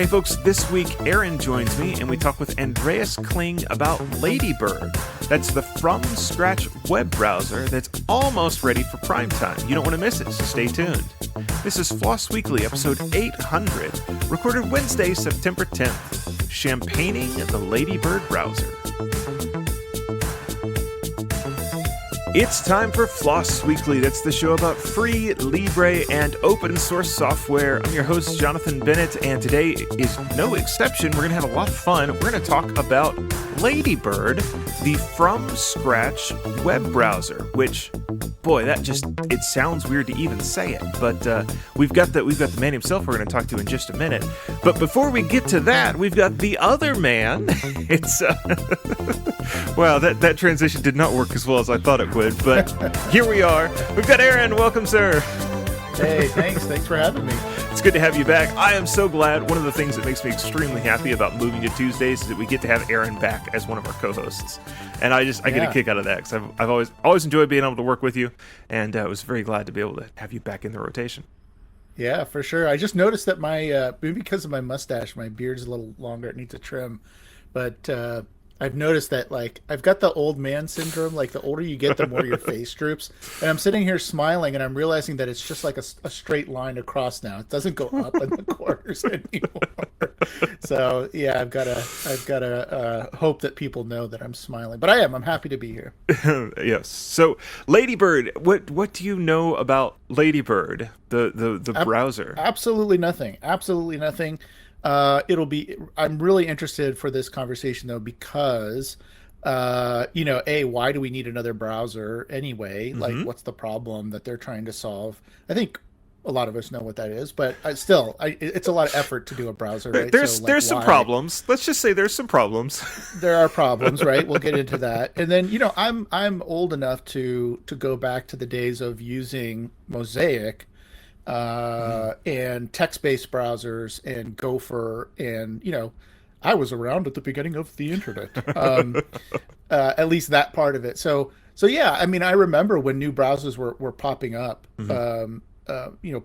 Hey folks, this week Aaron joins me and we talk with Andreas Kling about Ladybird. That's the from-scratch web browser that's almost ready for prime time. You don't want to miss it, so stay tuned. This is Floss Weekly, episode 800, recorded Wednesday, September 10th. Champagning the Ladybird browser. It's time for Floss Weekly. That's the show about free, libre, and open source software. I'm your host, Jonathan Bennett, and today is no exception. We're going to have a lot of fun. We're going to talk about Ladybird, the from-scratch web browser, which, boy, it sounds weird to even say it, but we've got the man himself we're going to talk to in just a minute. But before we get to that, we've got the other man. It's wow, that transition did not work as well as I thought it would, but here we are. We've got Aaron. Welcome, sir. Hey, thanks for having me. It's good to have you back. I am so glad. One of the things that makes me extremely happy about moving to Tuesdays is that we get to have Aaron back as one of our co-hosts, and I get a kick out of that because I've always enjoyed being able to work with you, and I was very glad to be able to have you back in the rotation. Yeah, for sure. I just noticed that my maybe because of my mustache, my beard's a little longer. It needs a trim, but I've noticed that, like, I've got the old man syndrome. Like, the older you get, the more your face droops. And I'm sitting here smiling, and I'm realizing that it's just like a straight line across now. It doesn't go up in the corners anymore. So yeah, I've got to hope that people know that I'm smiling. But I am. I'm happy to be here. Yes. So Ladybird, what do you know about Ladybird, the browser? Absolutely nothing. Absolutely nothing. I'm really interested for this conversation though, because, why do we need another browser anyway? Mm-hmm. Like, what's the problem that they're trying to solve? I think a lot of us know what that is, but it's a lot of effort to do a browser, right? There's some problems. Let's just say there's some problems. There are problems, right? We'll get into that. And then, I'm old enough to go back to the days of using Mosaic, and text-based browsers and Gopher, and I was around at the beginning of the internet, at least that part of it. So yeah, I mean, I remember when new browsers were popping up,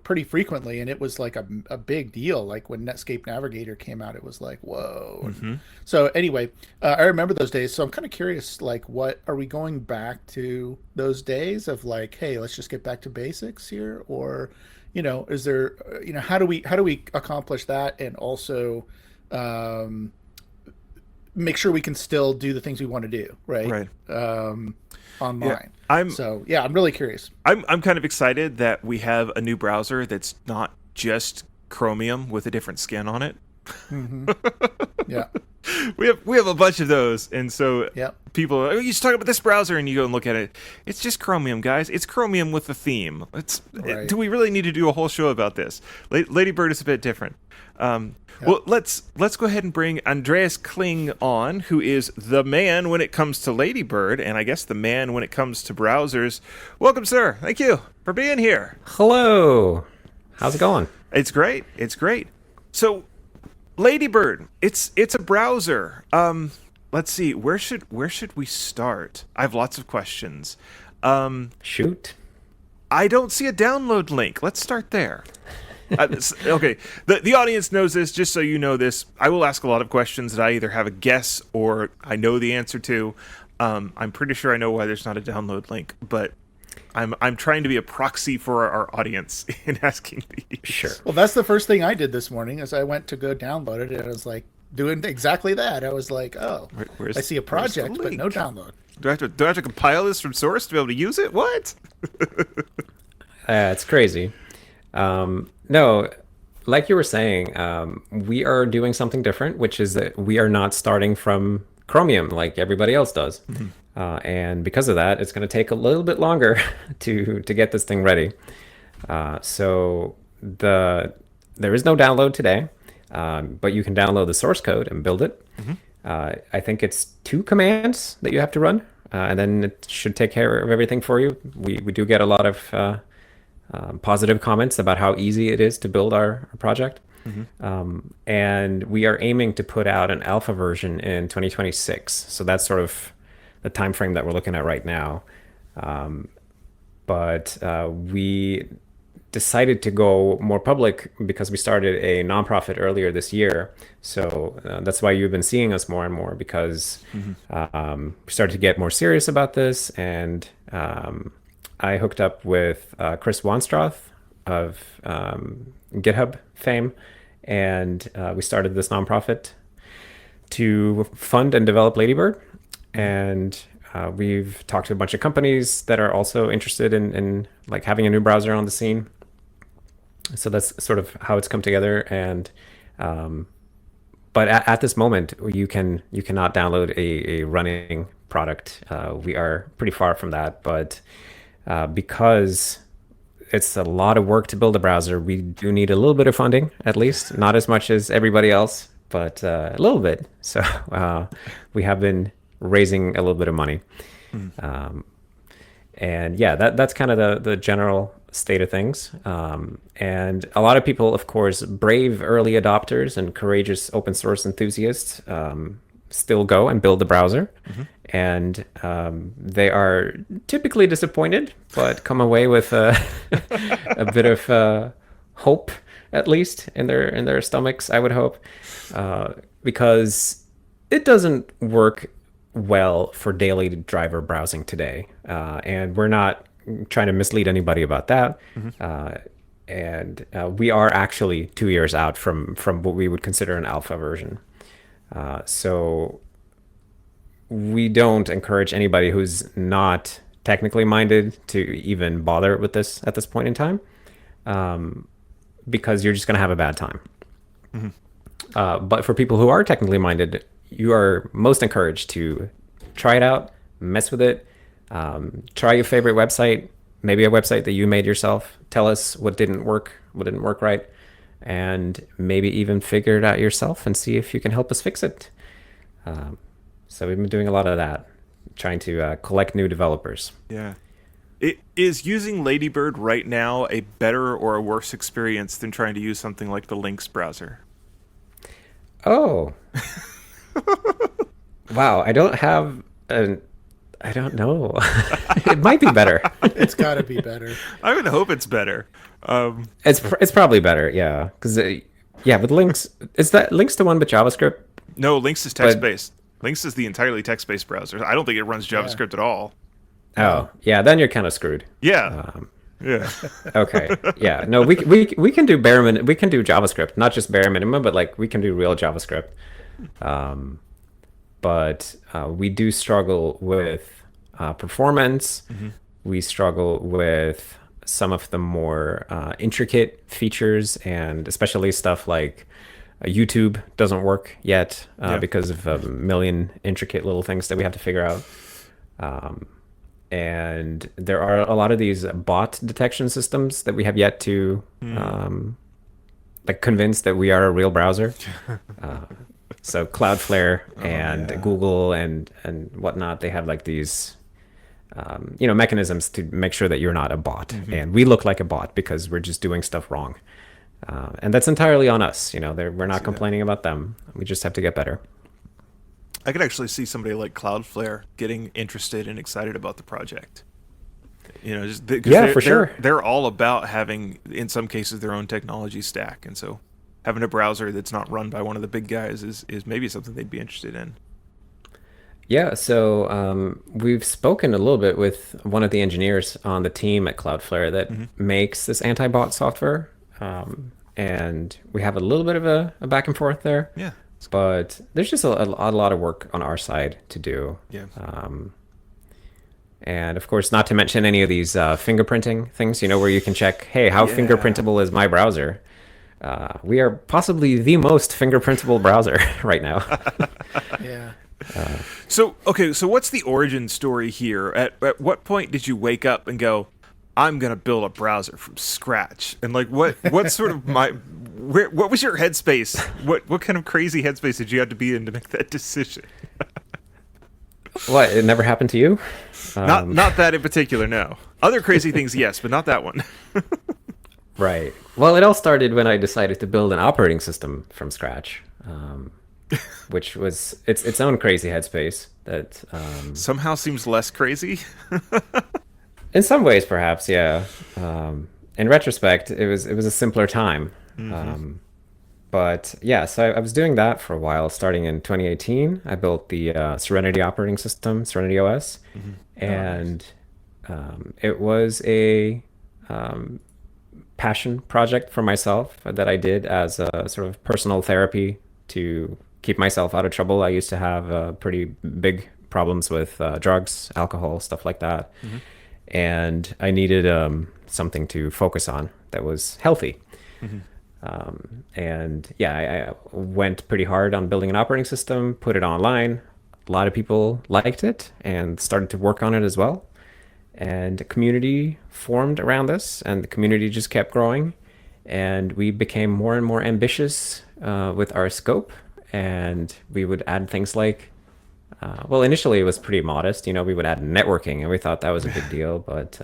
pretty frequently, and it was like a big deal. Like when Netscape Navigator came out, it was like, whoa. Mm-hmm. So anyway, I remember those days. So I'm kind of curious, like, what are we going back to those days of, like, hey, let's just get back to basics here, or is there, how do we accomplish that and also make sure we can still do the things we want to do, right? Online. Yeah, I'm really curious. I'm kind of excited that we have a new browser that's not just Chromium with a different skin on it. Mm-hmm. Yeah. We have a bunch of those, and so people are, you should talk about this browser, and you go and look at it. It's just Chromium, guys. It's Chromium with a theme. Right. Do we really need to do a whole show about this? Ladybird is a bit different. Well, let's go ahead and bring Andreas Kling on, who is the man when it comes to Ladybird, and I guess the man when it comes to browsers. Welcome, sir. Thank you for being here. Hello. How's it going? It's great. So, Ladybird, it's a browser. Let's see, where should we start? I have lots of questions. Shoot. I don't see a download link. Let's start there. Okay, the audience knows this. Just so you know this, I will ask a lot of questions that I either have a guess or I know the answer to. I'm pretty sure I know why there's not a download link, but I'm trying to be a proxy for our audience in asking these. Sure. Well, that's the first thing I did this morning, is I went to go download it, and I was like doing exactly that. I was like, oh, I see a project, but no download. Do I have to compile this from source to be able to use it? What? It's crazy. No, like you were saying, we are doing something different, which is that we are not starting from Chromium like everybody else does. Mm-hmm. And because of that, it's going to take a little bit longer to get this thing ready. So there is no download today, but you can download the source code and build it. Mm-hmm. I think it's 2 commands that you have to run, and then it should take care of everything for you. We do get a lot of positive comments about how easy it is to build our project. Mm-hmm. And we are aiming to put out an alpha version in 2026. So that's sort of the time frame that we're looking at right now. But we decided to go more public because we started a nonprofit earlier this year. So that's why you've been seeing us more and more, because we started to get more serious about this. And I hooked up with Chris Wanstroth of GitHub fame, and we started this nonprofit to fund and develop Ladybird. And we've talked to a bunch of companies that are also interested in like having a new browser on the scene. So that's sort of how it's come together. And but at this moment, you cannot download a running product. We are pretty far from that, but because it's a lot of work to build a browser, we do need a little bit of funding, at least, not as much as everybody else, but a little bit. So we have been raising a little bit of money. And yeah, that's kind of the general state of things. And a lot of people, of course, brave early adopters and courageous open source enthusiasts still go and build the browser. And they are typically disappointed, but come away with a bit of hope, at least in their stomachs, I would hope, because it doesn't work well for daily driver browsing today. And we're not trying to mislead anybody about that. And we are actually 2 years out from what we would consider an alpha version. So we don't encourage anybody who's not technically minded to even bother with this at this point in time, because you're just going to have a bad time. But for people who are technically minded, you are most encouraged to try it out, mess with it, try your favorite website, maybe a website that you made yourself. Tell us what didn't work right, and maybe even figure it out yourself and see if you can help us fix it. So we've been doing a lot of that, trying to collect new developers. Yeah. Is using Ladybird right now a better or a worse experience than trying to use something like the Lynx browser? Oh. Wow, I don't know. It might be better. It's got to be better. I would hope it's better. It's probably better, yeah. Because with Lynx, is that Lynx the one with JavaScript? No, Lynx is text-based. Lynx is the entirely text-based browser. I don't think it runs JavaScript at all. Oh, yeah, then you're kind of screwed. Yeah. Yeah. Okay. Yeah. No, we can do we can do JavaScript, not just bare minimum, but like we can do real JavaScript. But we do struggle with performance. We struggle with some of the more intricate features, and especially stuff like YouTube doesn't work yet because of a million intricate little things that we have to figure out. And there are a lot of these bot detection systems that we have yet to like convince that we are a real browser. So Cloudflare and Google and whatnot, they have like these mechanisms to make sure that you're not a bot. And we look like a bot because we're just doing stuff wrong. And that's entirely on us. We're not complaining about them. We just have to get better. I could actually see somebody like Cloudflare getting interested and excited about the project. For sure. They're all about having, in some cases, their own technology stack, and so having a browser that's not run by one of the big guys is maybe something they'd be interested in. Yeah, so we've spoken a little bit with one of the engineers on the team at Cloudflare that makes this anti-bot software, and we have a little bit of a back and forth there. Yeah. But there's just a lot of work on our side to do. Yeah. And of course, not to mention any of these fingerprinting things, where you can check, hey, how fingerprintable is my browser? We are possibly the most fingerprintable browser right now. Yeah. So what's the origin story here? At what point did you wake up and go, I'm going to build a browser from scratch? And like, what sort of what was your headspace? What kind of crazy headspace did you have to be in to make that decision? What? It never happened to you? Not that in particular, no. Other crazy things, yes, but not that one. Right. Well, it all started when I decided to build an operating system from scratch, which was its own crazy headspace. That somehow seems less crazy. In some ways, perhaps, yeah. in retrospect, it was a simpler time. But yeah, so I was doing that for a while. Starting in 2018, I built the Serenity operating system, SerenityOS, and it was a passion project for myself that I did as a sort of personal therapy to keep myself out of trouble. I used to have pretty big problems with drugs, alcohol, stuff like that, and I needed something to focus on that was healthy. And yeah, I went pretty hard on building an operating system, put it online. A lot of people liked it and started to work on it as well. And a community formed around this, and the community just kept growing. And we became more and more ambitious with our scope. And we would add things like, well, initially it was pretty modest. We would add networking, and we thought that was a big deal. But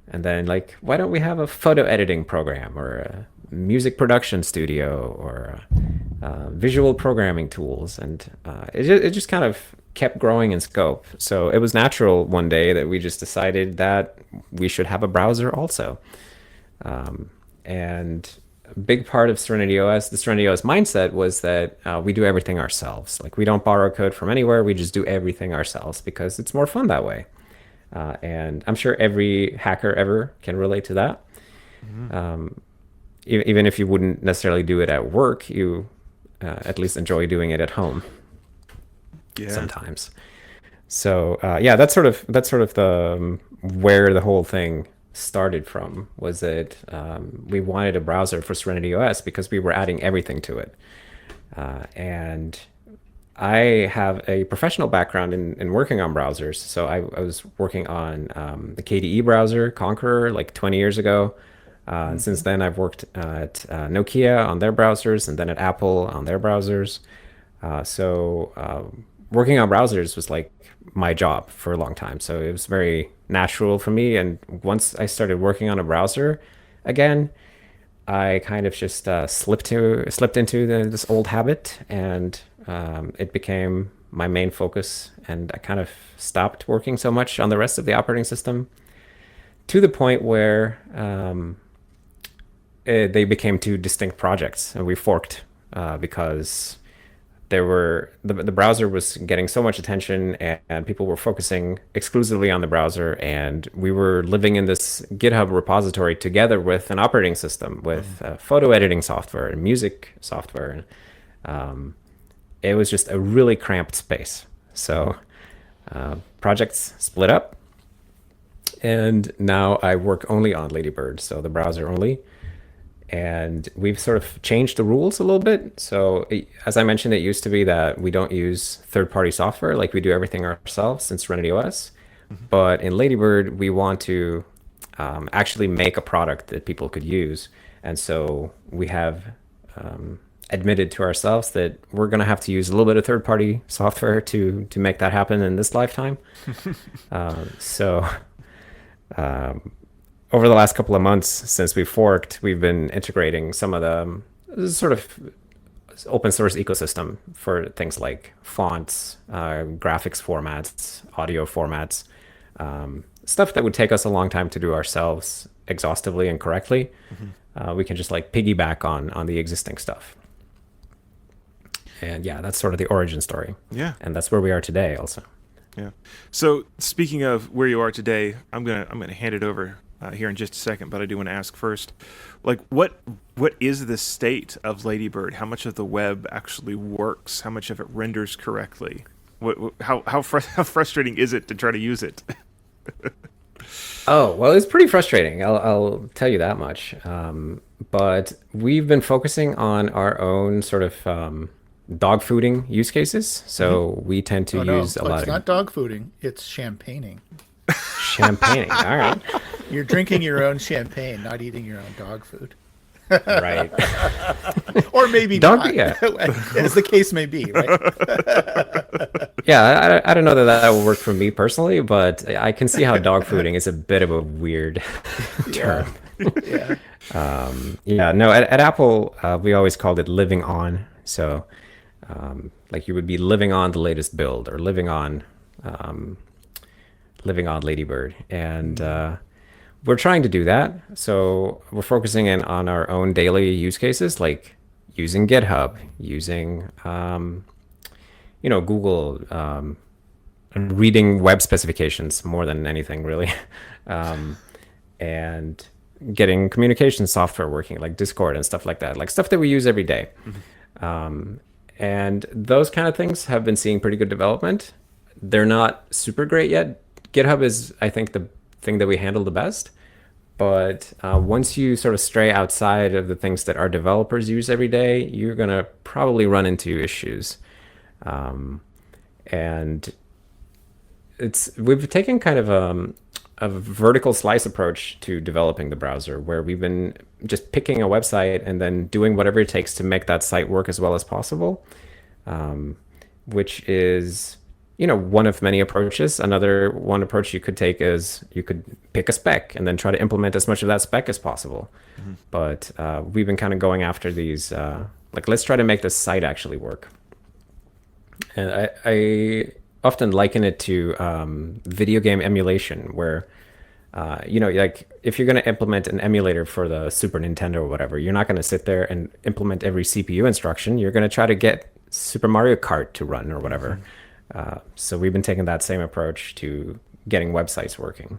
and then like, why don't we have a photo editing program or a music production studio or visual programming tools? And it just kind of kept growing in scope. So it was natural one day that we just decided that we should have a browser also. And a big part of SerenityOS, the SerenityOS mindset was that we do everything ourselves. Like we don't borrow code from anywhere. We just do everything ourselves because it's more fun that way. And I'm sure every hacker ever can relate to that. Even if you wouldn't necessarily do it at work, you at least enjoy doing it at home. Sometimes. So yeah, that's sort of the where the whole thing started from, was that we wanted a browser for SerenityOS because we were adding everything to it. And I have a professional background in working on browsers. So I was working on the KDE browser, Conqueror, like 20 years ago. Since then, I've worked at Nokia on their browsers, and then at Apple on their browsers. So working on browsers was like my job for a long time. So it was very natural for me. And once I started working on a browser again, I kind of just slipped into this old habit, and it became my main focus. And I kind of stopped working so much on the rest of the operating system, to the point where they became two distinct projects, and we forked because the browser was getting so much attention, and people were focusing exclusively on the browser, and we were living in this GitHub repository together with an operating system, with photo editing software and music software. It was just a really cramped space. So projects split up, and now I work only on Ladybird, so the browser only. And we've sort of changed the rules a little bit. So as I mentioned, it used to be that we don't use third-party software, like we do everything ourselves in SerenityOS. But in Ladybird, we want to actually make a product that people could use. And so we have admitted to ourselves that we're going to have to use a little bit of third-party software to make that happen in this lifetime. Over the last couple of months since we forked, we've been integrating some of the sort of open source ecosystem for things like fonts, graphics formats, audio formats, stuff that would take us a long time to do ourselves exhaustively and correctly. We can just like piggyback on the existing stuff. And yeah, that's sort of the origin story. Yeah. And that's where we are today also. Yeah. So speaking of where you are today, I'm gonna hand it over here in just a second, but I do want to ask first, like, what is the state of Ladybird? How much of the web actually works? How much of it renders correctly? How frustrating is it to try to use it? Oh, well, it's pretty frustrating. I'll tell you that much. But we've been focusing on our own sort of dog fooding use cases. So we tend to use a lot of... It's not dog fooding. It's champagning. Champagning. All right. You're drinking your own champagne, not eating your own dog food. Right. Or maybe dog, not, yeah. as the case may be, right? Yeah, I don't know that will work for me personally, but I can see how dog fooding is a bit of a weird term. Yeah. No, at Apple, we always called it living on. So, like you would be living on the latest build or living on Ladybird. And we're trying to do that. So we're focusing in on our own daily use cases, like using GitHub, using Google, and reading web specifications more than anything, really, and getting communication software working, like Discord and stuff like that, like stuff that we use every day. And those kind of things have been seeing pretty good development. They're not super great yet. GitHub is, I think, the thing that we handle the best. But once you sort of stray outside of the things that our developers use every day, you're going to probably run into issues. And we've taken kind of a vertical slice approach to developing the browser, where we've been just picking a website and then doing whatever it takes to make that site work as well as possible, which is, one of many approaches. One approach you could take is you could pick a spec and then try to implement as much of that spec as possible. But we've been kind of going after these, let's try to make this site actually work. And I often liken it to video game emulation, where like if you're going to implement an emulator for the Super Nintendo or whatever, you're not going to sit there and implement every CPU instruction. You're going to try to get Super Mario Kart to run or whatever. So we've been taking that same approach to getting websites working,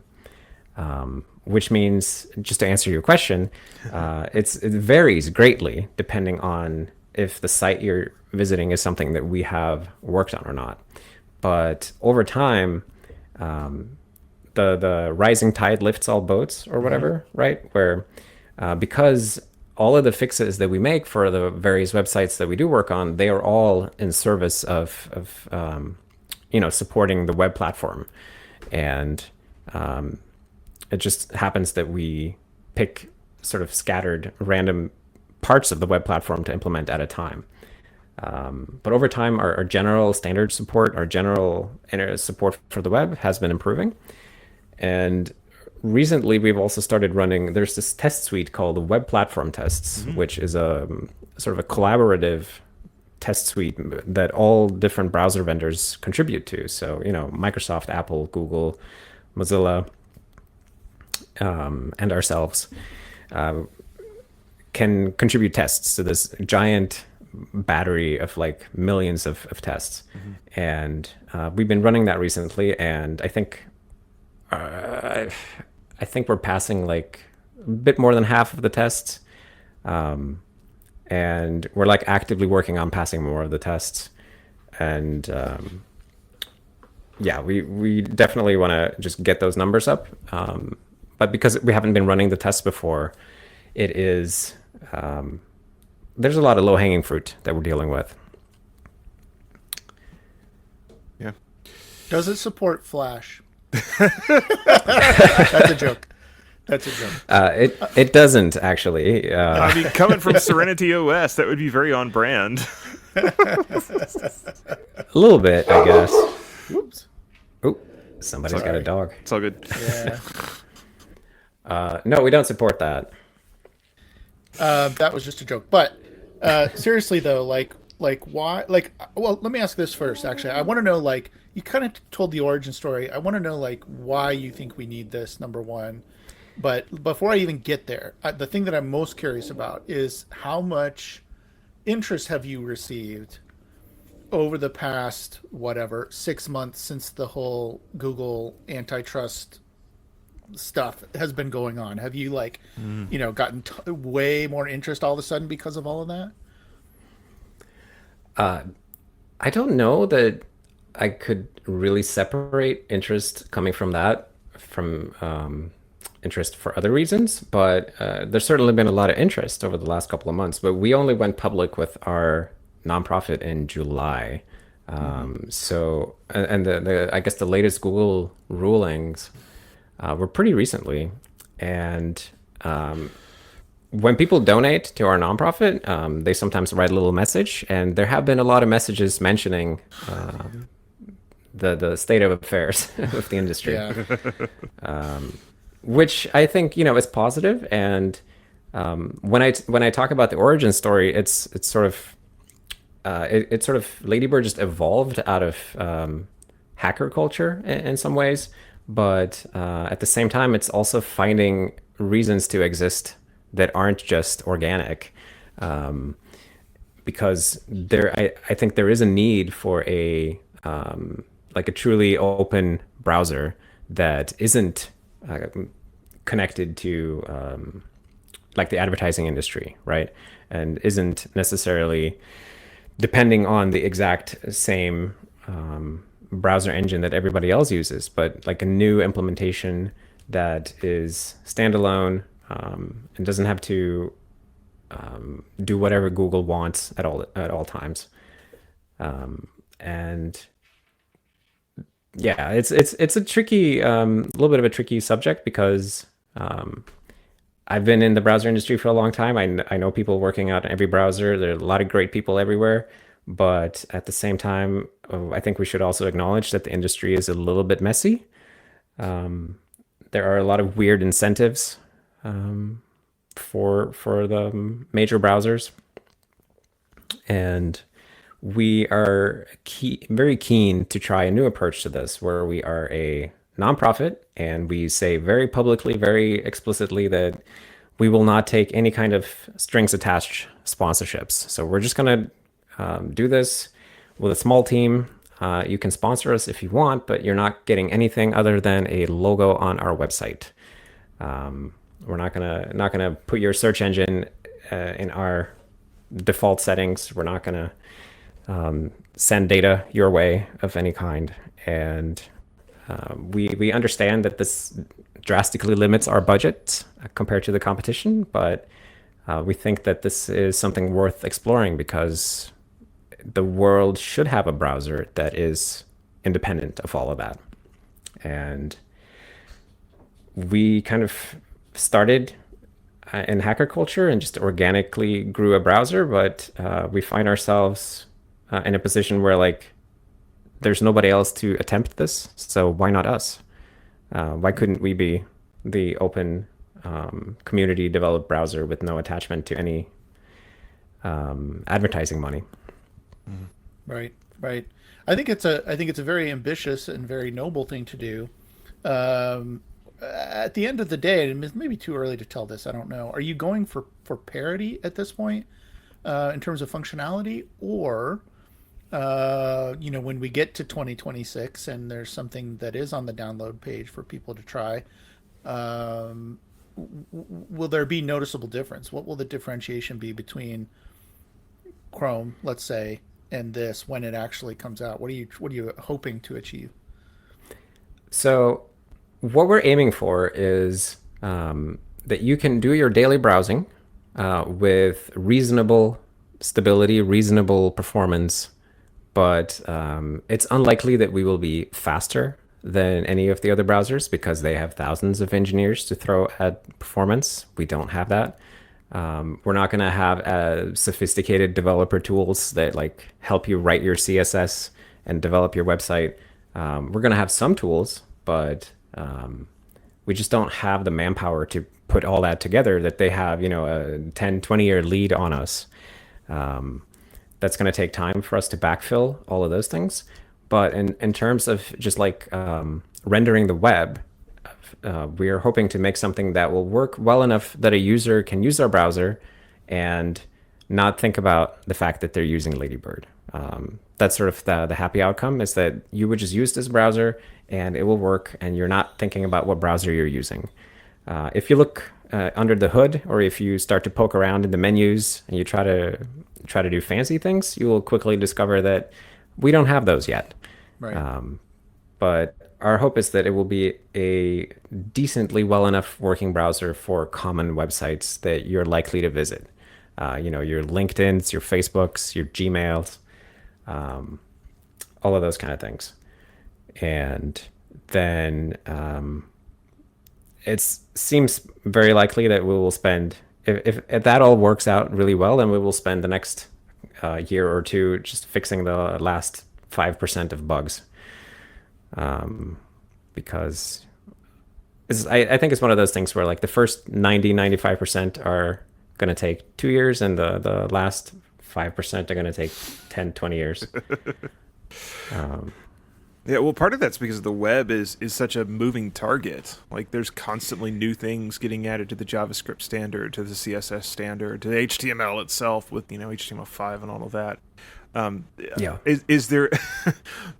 which means, just to answer your question, it varies greatly depending on if the site you're visiting is something that we have worked on or not. But over time, the rising tide lifts all boats or whatever, right? Where because all of the fixes that we make for the various websites that we do work on, they are all in service of supporting the web platform. And it just happens that we pick sort of scattered random parts of the web platform to implement at a time. But over time, our general standard support, our general support for the web has been improving. And recently, we've also started running, there's this test suite called Web Platform Tests, which is a sort of a collaborative test suite that all different browser vendors contribute to. So, Microsoft, Apple, Google, Mozilla, and ourselves can contribute tests to this giant battery of like millions of tests. And we've been running that recently, and I think we're passing like a bit more than half of the tests, and we're like actively working on passing more of the tests. And we definitely want to just get those numbers up, but because we haven't been running the tests before, it is there's a lot of low-hanging fruit that we're dealing with. Yeah. Does it support Flash? That's a joke. It doesn't actually. I mean, coming from SerenityOS, that would be very on brand. A little bit, I guess. Whoops. Oh, somebody's got a dog. It's all good. Yeah. No, we don't support that. That was just a joke. But seriously though, like why? Well, let me ask this first. Actually, I want to know, like, you kind of told the origin story. I want to know, like, why you think we need this, number one. But before I even get there, the thing that I'm most curious about is how much interest have you received over the past 6 months since the whole Google antitrust stuff has been going on? Have you gotten way more interest all of a sudden because of all of that? I don't know that I could really separate interest coming from that from interest for other reasons, but there's certainly been a lot of interest over the last couple of months. But we only went public with our nonprofit in July. So, and the I guess the latest Google rulings were pretty recently. And when people donate to our nonprofit, they sometimes write a little message, and there have been a lot of messages mentioning the state of affairs with the industry, which I think is positive. And when I talk about the origin story, it's sort of Ladybird just evolved out of hacker culture in some ways, but at the same time, it's also finding reasons to exist that aren't just organic. Because I think there is a need for a like a truly open browser that isn't connected to like the advertising industry, right? And isn't necessarily depending on the exact same browser engine that everybody else uses, but like a new implementation that is standalone and doesn't have to do whatever Google wants at all times. And yeah, it's a tricky, little bit of a tricky subject because I've been in the browser industry for a long time. I know people working out in every browser. There are a lot of great people everywhere, but at the same time, I think we should also acknowledge that the industry is a little bit messy. There are a lot of weird incentives for the major browsers, and we are very keen to try a new approach to this, where we are a nonprofit and we say very publicly, very explicitly that we will not take any kind of strings attached sponsorships. So we're just going to do this with a small team. You can sponsor us if you want, but you're not getting anything other than a logo on our website. We're not gonna put your search engine in our default settings. We're not gonna send data your way of any kind, and we understand that this drastically limits our budget compared to the competition, but we think that this is something worth exploring because the world should have a browser that is independent of all of that. And we kind of started in hacker culture and just organically grew a browser, but we find ourselves in a position where like there's nobody else to attempt this, so why not us? Why couldn't we be the open community developed browser with no attachment to any advertising money? Right, right. I think it's a very ambitious and very noble thing to do. At the end of the day, and it's maybe too early to tell this, I don't know. Are you going for parity at this point in terms of functionality, or when we get to 2026 and there's something that is on the download page for people to try, will there be noticeable difference? What will the differentiation be between Chrome, let's say, and this when it actually comes out? What are you hoping to achieve? So what we're aiming for is that you can do your daily browsing with reasonable stability, reasonable performance, but it's unlikely that we will be faster than any of the other browsers because they have thousands of engineers to throw at performance. We don't have that. We're not going to have sophisticated developer tools that like help you write your CSS and develop your website. We're going to have some tools, but we just don't have the manpower to put all that together that they have, a 10, 20-year lead on us. That's going to take time for us to backfill all of those things. But in terms of just like rendering the web, we are hoping to make something that will work well enough that a user can use our browser and not think about the fact that they're using Ladybird. That's sort of the happy outcome, is that you would just use this browser and it will work and you're not thinking about what browser you're using. If you look under the hood, or if you start to poke around in the menus and you try to do fancy things, you will quickly discover that we don't have those yet. Right. But our hope is that it will be a decently well enough working browser for common websites that you're likely to visit. Your LinkedIn's, your Facebook's, your Gmail's, all of those kind of things. And then it seems very likely that we will spend, if that all works out really well, then we will spend the next year or two just fixing the last 5% of bugs. Because I think it's one of those things where like the first 95% are going to take 2 years and the last 5% are going to take 10, 20 years. Yeah, well, part of that's because the web is such a moving target. Like, there's constantly new things getting added to the JavaScript standard, to the CSS standard, to the HTML itself with HTML5 and all of that. Yeah. Is there?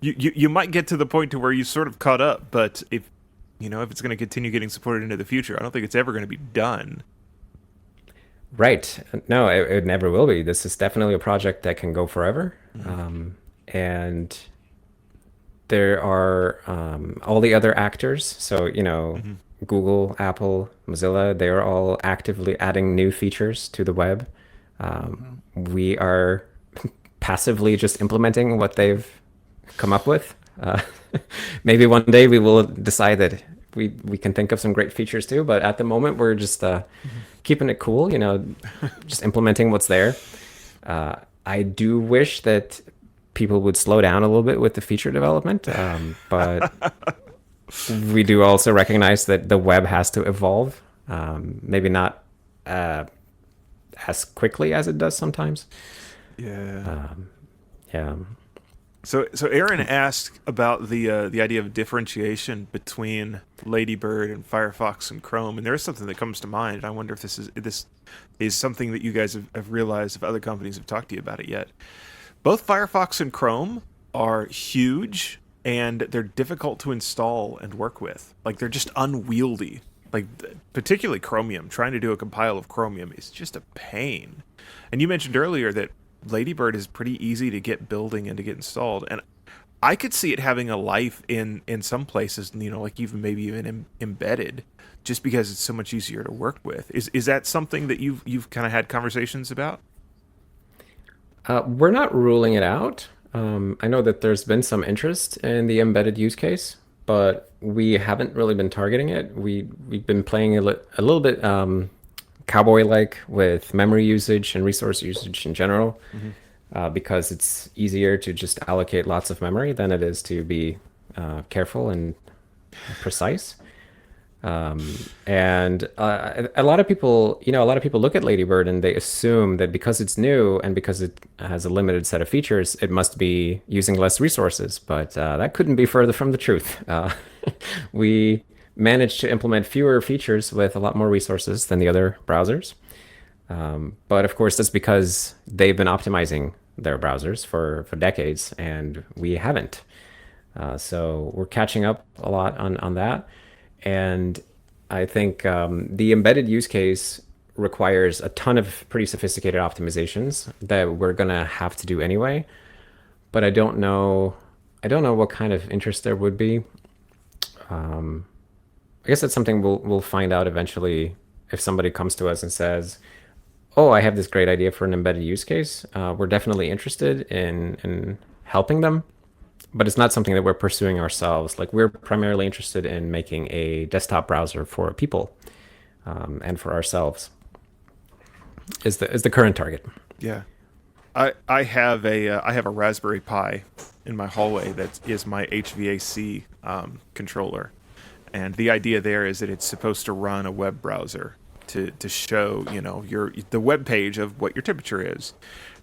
you might get to the point to where you sort of caught up, but if it's going to continue getting supported into the future, I don't think it's ever going to be done. Right. No, it never will be. This is definitely a project that can go forever. And there are all the other actors. So, Google, Apple, Mozilla, they are all actively adding new features to the web. We are passively just implementing what they've come up with. Maybe one day we will decide that we can think of some great features too, but at the moment we're just keeping it cool, just implementing what's there. I do wish that people would slow down a little bit with the feature development, but we do also recognize that the web has to evolve, maybe not as quickly as it does sometimes. Yeah. Yeah. So Aaron asked about the idea of differentiation between Ladybird and Firefox and Chrome, and there is something that comes to mind. And I wonder if this is something that you guys have realized, if other companies have talked to you about it yet. Both Firefox and Chrome are huge, and they're difficult to install and work with. Like, they're just unwieldy. Like, particularly Chromium. Trying to do a compile of Chromium is just a pain. And you mentioned earlier that Ladybird is pretty easy to get building and to get installed, and I could see it having a life in some places, like maybe even embedded, just because it's so much easier to work with. Is that something that you've kind of had conversations about? We're not ruling it out. I know that there's been some interest in the embedded use case, but we haven't really been targeting it. We've been playing a little bit cowboy-like with memory usage and resource usage in general, because it's easier to just allocate lots of memory than it is to be careful and precise. And a lot of people look at Ladybird and they assume that because it's new and because it has a limited set of features, it must be using less resources. But that couldn't be further from the truth. We managed to implement fewer features with a lot more resources than the other browsers. But of course, that's because they've been optimizing their browsers for decades, and we haven't. So we're catching up a lot on that. And I think the embedded use case requires a ton of pretty sophisticated optimizations that we're going to have to do anyway. But I don't know what kind of interest there would be. I guess that's something we'll find out eventually if somebody comes to us and says, "Oh, I have this great idea for an embedded use case." We're definitely interested in helping them, but it's not something that we're pursuing ourselves. Like, we're primarily interested in making a desktop browser for people, and for ourselves is the current target. Yeah, I have a Raspberry Pi in my hallway that is my HVAC controller, and the idea there is that it's supposed to run a web browser to show the web page of what your temperature is,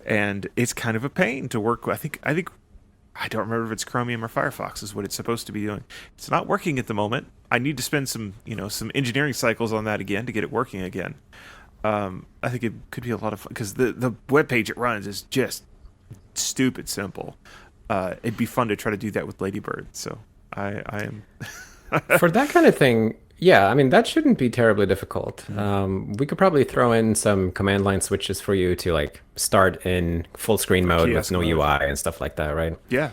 and it's kind of a pain to work with. I think I don't remember if it's Chromium or Firefox is what it's supposed to be doing. It's not working at the moment. I need to spend some engineering cycles on that again to get it working again. I think it could be a lot of fun because the web page it runs is just stupid simple. It'd be fun to try to do that with Ladybird. So I am for that kind of thing. Yeah, I mean, that shouldn't be terribly difficult. We could probably throw in some command line switches for you to like start in full screen mode with no UI and stuff like that, right? Yeah.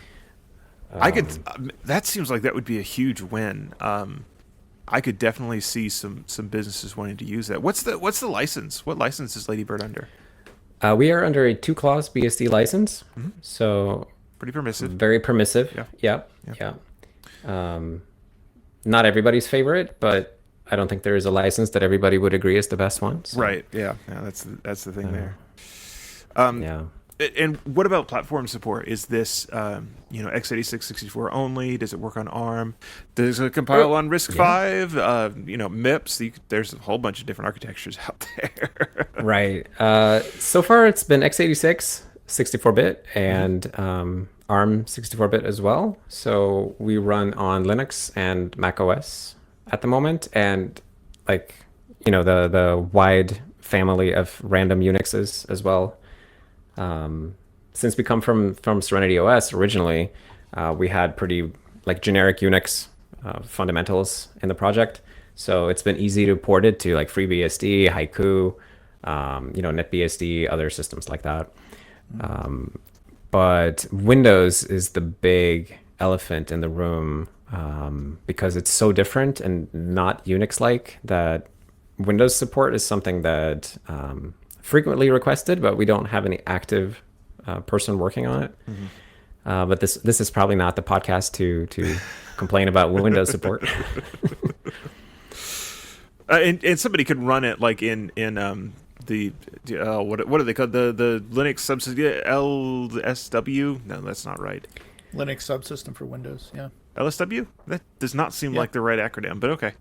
I could. That seems like that would be a huge win. I could definitely see some businesses wanting to use that. What's the license? What license is Ladybird under? We are under a 2-clause BSD license, so pretty permissive. Very permissive. Yeah. Not everybody's favorite, but I don't think there is a license that everybody would agree is the best one. So. Right. Yeah. That's the thing there. Yeah. And what about platform support? Is this x86 64 only? Does it work on ARM? Does it compile on RISC-V? MIPS. There's a whole bunch of different architectures out there. Right. So far, it's been x86. 64-bit and ARM 64-bit as well. So we run on Linux and Mac OS at the moment, and like the wide family of random Unixes as well. Since we come from SerenityOS originally, we had pretty like generic Unix fundamentals in the project. So it's been easy to port it to like FreeBSD, Haiku, NetBSD, other systems like that. But Windows is the big elephant in the room because it's so different and not Unix-like that Windows support is something that frequently requested, but we don't have any active person working on it. But this is probably not the podcast to complain about Windows support. And somebody could run it like in the what are they called, the Linux subsystem, LSW? No, that's not right. Linux subsystem for Windows. Yeah. LSW? That does not seem like the right acronym, but okay.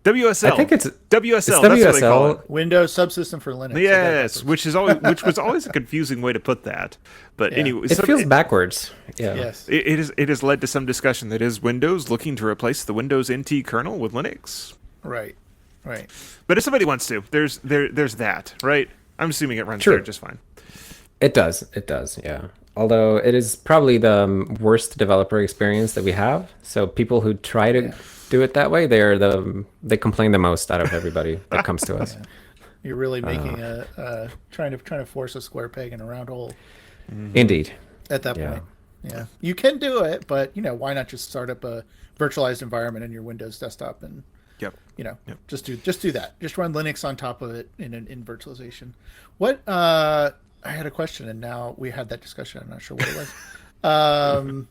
WSL. I think it's WSL. It's that's what they call it. Windows subsystem for Linux. Yes, which was always a confusing way to put that. But anyway, it feels backwards. Yeah. Yes. It has led to some discussion that is Windows looking to replace the Windows NT kernel with Linux. Right. But if somebody wants to, there's that, right? I'm assuming it runs there just fine. It does, yeah. Although it is probably the worst developer experience that we have. So people who try to do it that way, they complain the most out of everybody that comes to us. Yeah. You're really making trying to force a square peg in a round hole. Indeed. At that point. Yeah. You can do it, but why not just start up a virtualized environment in your Windows desktop and just do that. Just run Linux on top of it in virtualization. What I had a question, and now we had that discussion. I'm not sure what it was.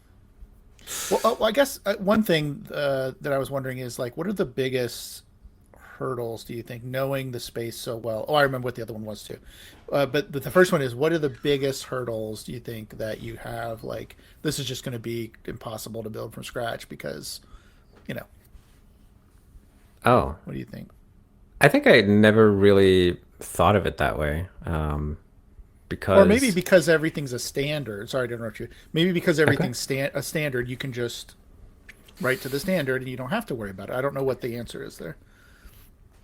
Well, I guess one thing that I was wondering is like, what are the biggest hurdles, do you think, knowing the space so well? Oh, I remember what the other one was too. But the first one is, what are the biggest hurdles do you think that you have? Like, this is just going to be impossible to build from scratch because, Oh. What do you think? I think I never really thought of it that way. Because... Or maybe because everything's a standard. Sorry to interrupt you. Maybe because everything's a standard, you can just write to the standard and you don't have to worry about it. I don't know what the answer is there.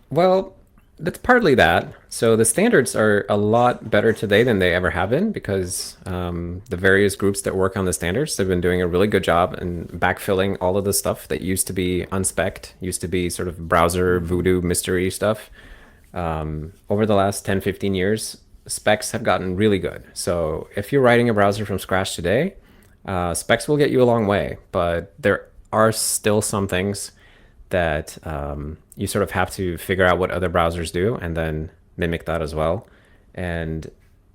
Well, that's partly that. So the standards are a lot better today than they ever have been because the various groups that work on the standards have been doing a really good job in backfilling all of the stuff that used to be unspec'd, used to be sort of browser voodoo mystery stuff. Over the last 10, 15 years, specs have gotten really good. So if you're writing a browser from scratch today, specs will get you a long way, but there are still some things that you sort of have to figure out what other browsers do and then mimic that as well. And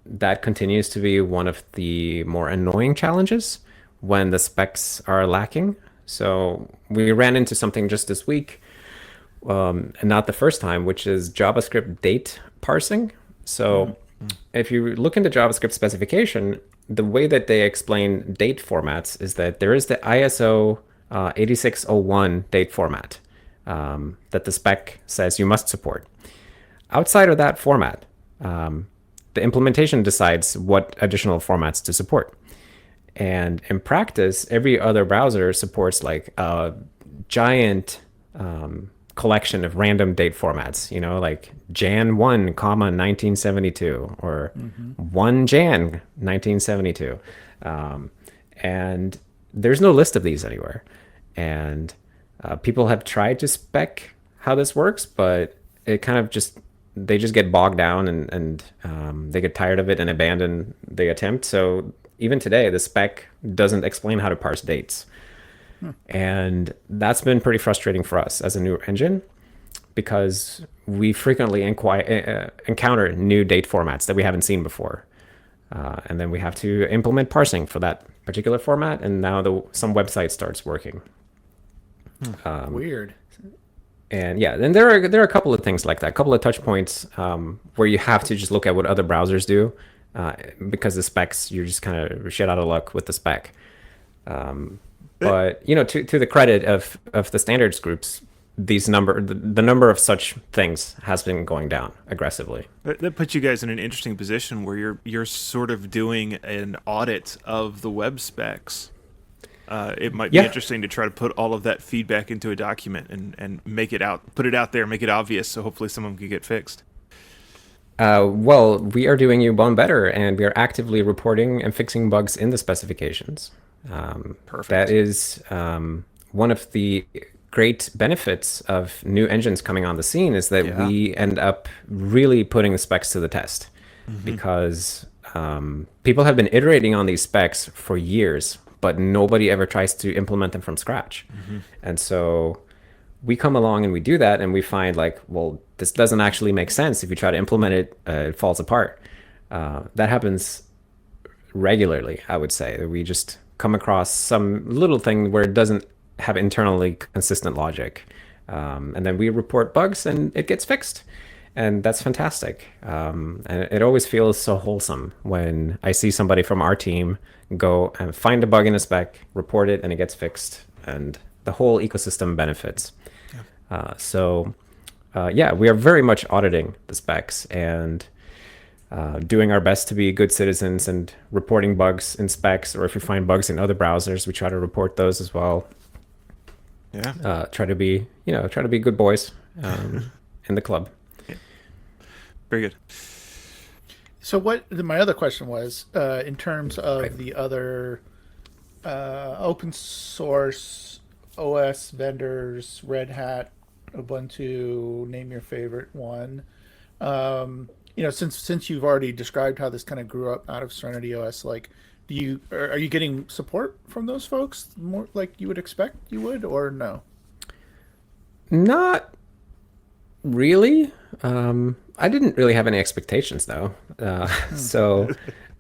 that continues to be one of the more annoying challenges when the specs are lacking. So we ran into something just this week, and not the first time, which is JavaScript date parsing. So if you look into JavaScript specification, the way that they explain date formats is that there is the ISO 8601 date format that the spec says you must support. Outside of that format, the implementation decides what additional formats to support. And in practice, every other browser supports like a giant collection of random date formats, like Jan 1, 1972 or 1 Jan 1972. And there's no list of these anywhere. And people have tried to spec how this works, but it kind of they just get bogged down and they get tired of it and abandon the attempt. So even today, the spec doesn't explain how to parse dates. And that's been pretty frustrating for us as a new engine because we frequently encounter new date formats that we haven't seen before. And then we have to implement parsing for that particular format. And now some website starts working. Weird. And then there are a couple of things like that, a couple of touch points where you have to just look at what other browsers do because the specs, you're just kind of shit out of luck with the spec. But to the credit of the standards groups, the number of such things has been going down aggressively. That puts you guys in an interesting position where you're sort of doing an audit of the web specs. It might be Yeah. interesting to try to put all of that feedback into a document and put it out there, make it obvious, so hopefully someone can get fixed. Well, we are doing you one better, and we are actively reporting and fixing bugs in the specifications. Perfect. That is one of the great benefits of new engines coming on the scene is that Yeah. we end up really putting the specs to the test because people have been iterating on these specs for years, but nobody ever tries to implement them from scratch. And so we come along and we do that, and we find like, well, this doesn't actually make sense. If you try to implement it, it falls apart. That happens regularly, I would say. We just come across some little thing where it doesn't have internally consistent logic. And then we report bugs and it gets fixed. And that's fantastic. And it always feels so wholesome when I see somebody from our team go and find a bug in a spec, report it, and it gets fixed. And the whole ecosystem benefits. Yeah, we are very much auditing the specs and doing our best to be good citizens and reporting bugs in specs, or if we find bugs in other browsers, we try to report those as well. Yeah. Try to be good boys in the club. Very good. So my other question was, in terms of Right. the other open source OS vendors, Red Hat, Ubuntu, name your favorite one. Since you've already described how this kind of grew up out of SerenityOS, like, are you getting support from those folks more like you would expect you would, or no? Not really. I didn't really have any expectations though. So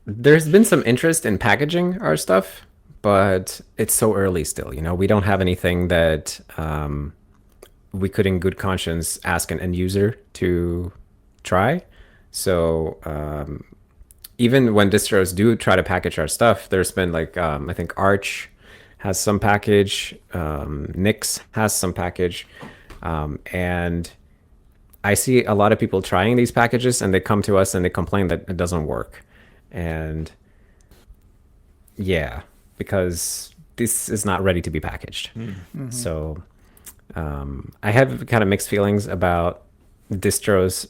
there's been some interest in packaging our stuff, but it's so early still. We don't have anything that we could in good conscience ask an end user to try. So even when distros do try to package our stuff, there's been like, I think Arch has some package, Nix has some package, and I see a lot of people trying these packages and they come to us and they complain that it doesn't work. And yeah, because this is not ready to be packaged. So I have kind of mixed feelings about distros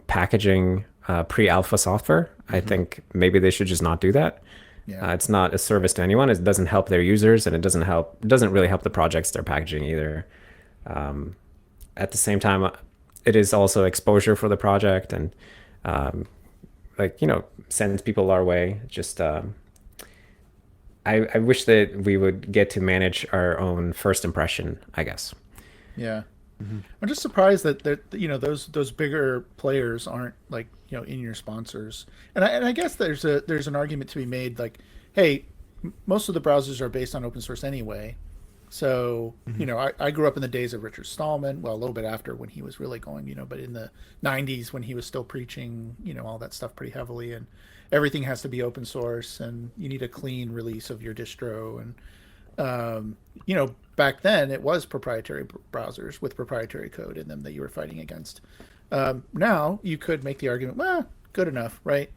packaging pre-alpha software. I think maybe they should just not do that. Yeah. It's not a service to anyone. It doesn't help their users, and it doesn't really help the projects they're packaging either. At the same time, it is also exposure for the project, and sends people our way. Just I wish that we would get to manage our own first impression, I guess. Yeah. I'm just surprised that those bigger players aren't like in your sponsors, and I guess there's an argument to be made like, hey, most of the browsers are based on open source anyway, so I grew up in the days of Richard Stallman, well, a little bit after when he was really going, but in the 90s when he was still preaching all that stuff pretty heavily, and everything has to be open source and you need a clean release of your distro, and back then it was proprietary browsers with proprietary code in them that you were fighting against. Now you could make the argument, well, good enough, right?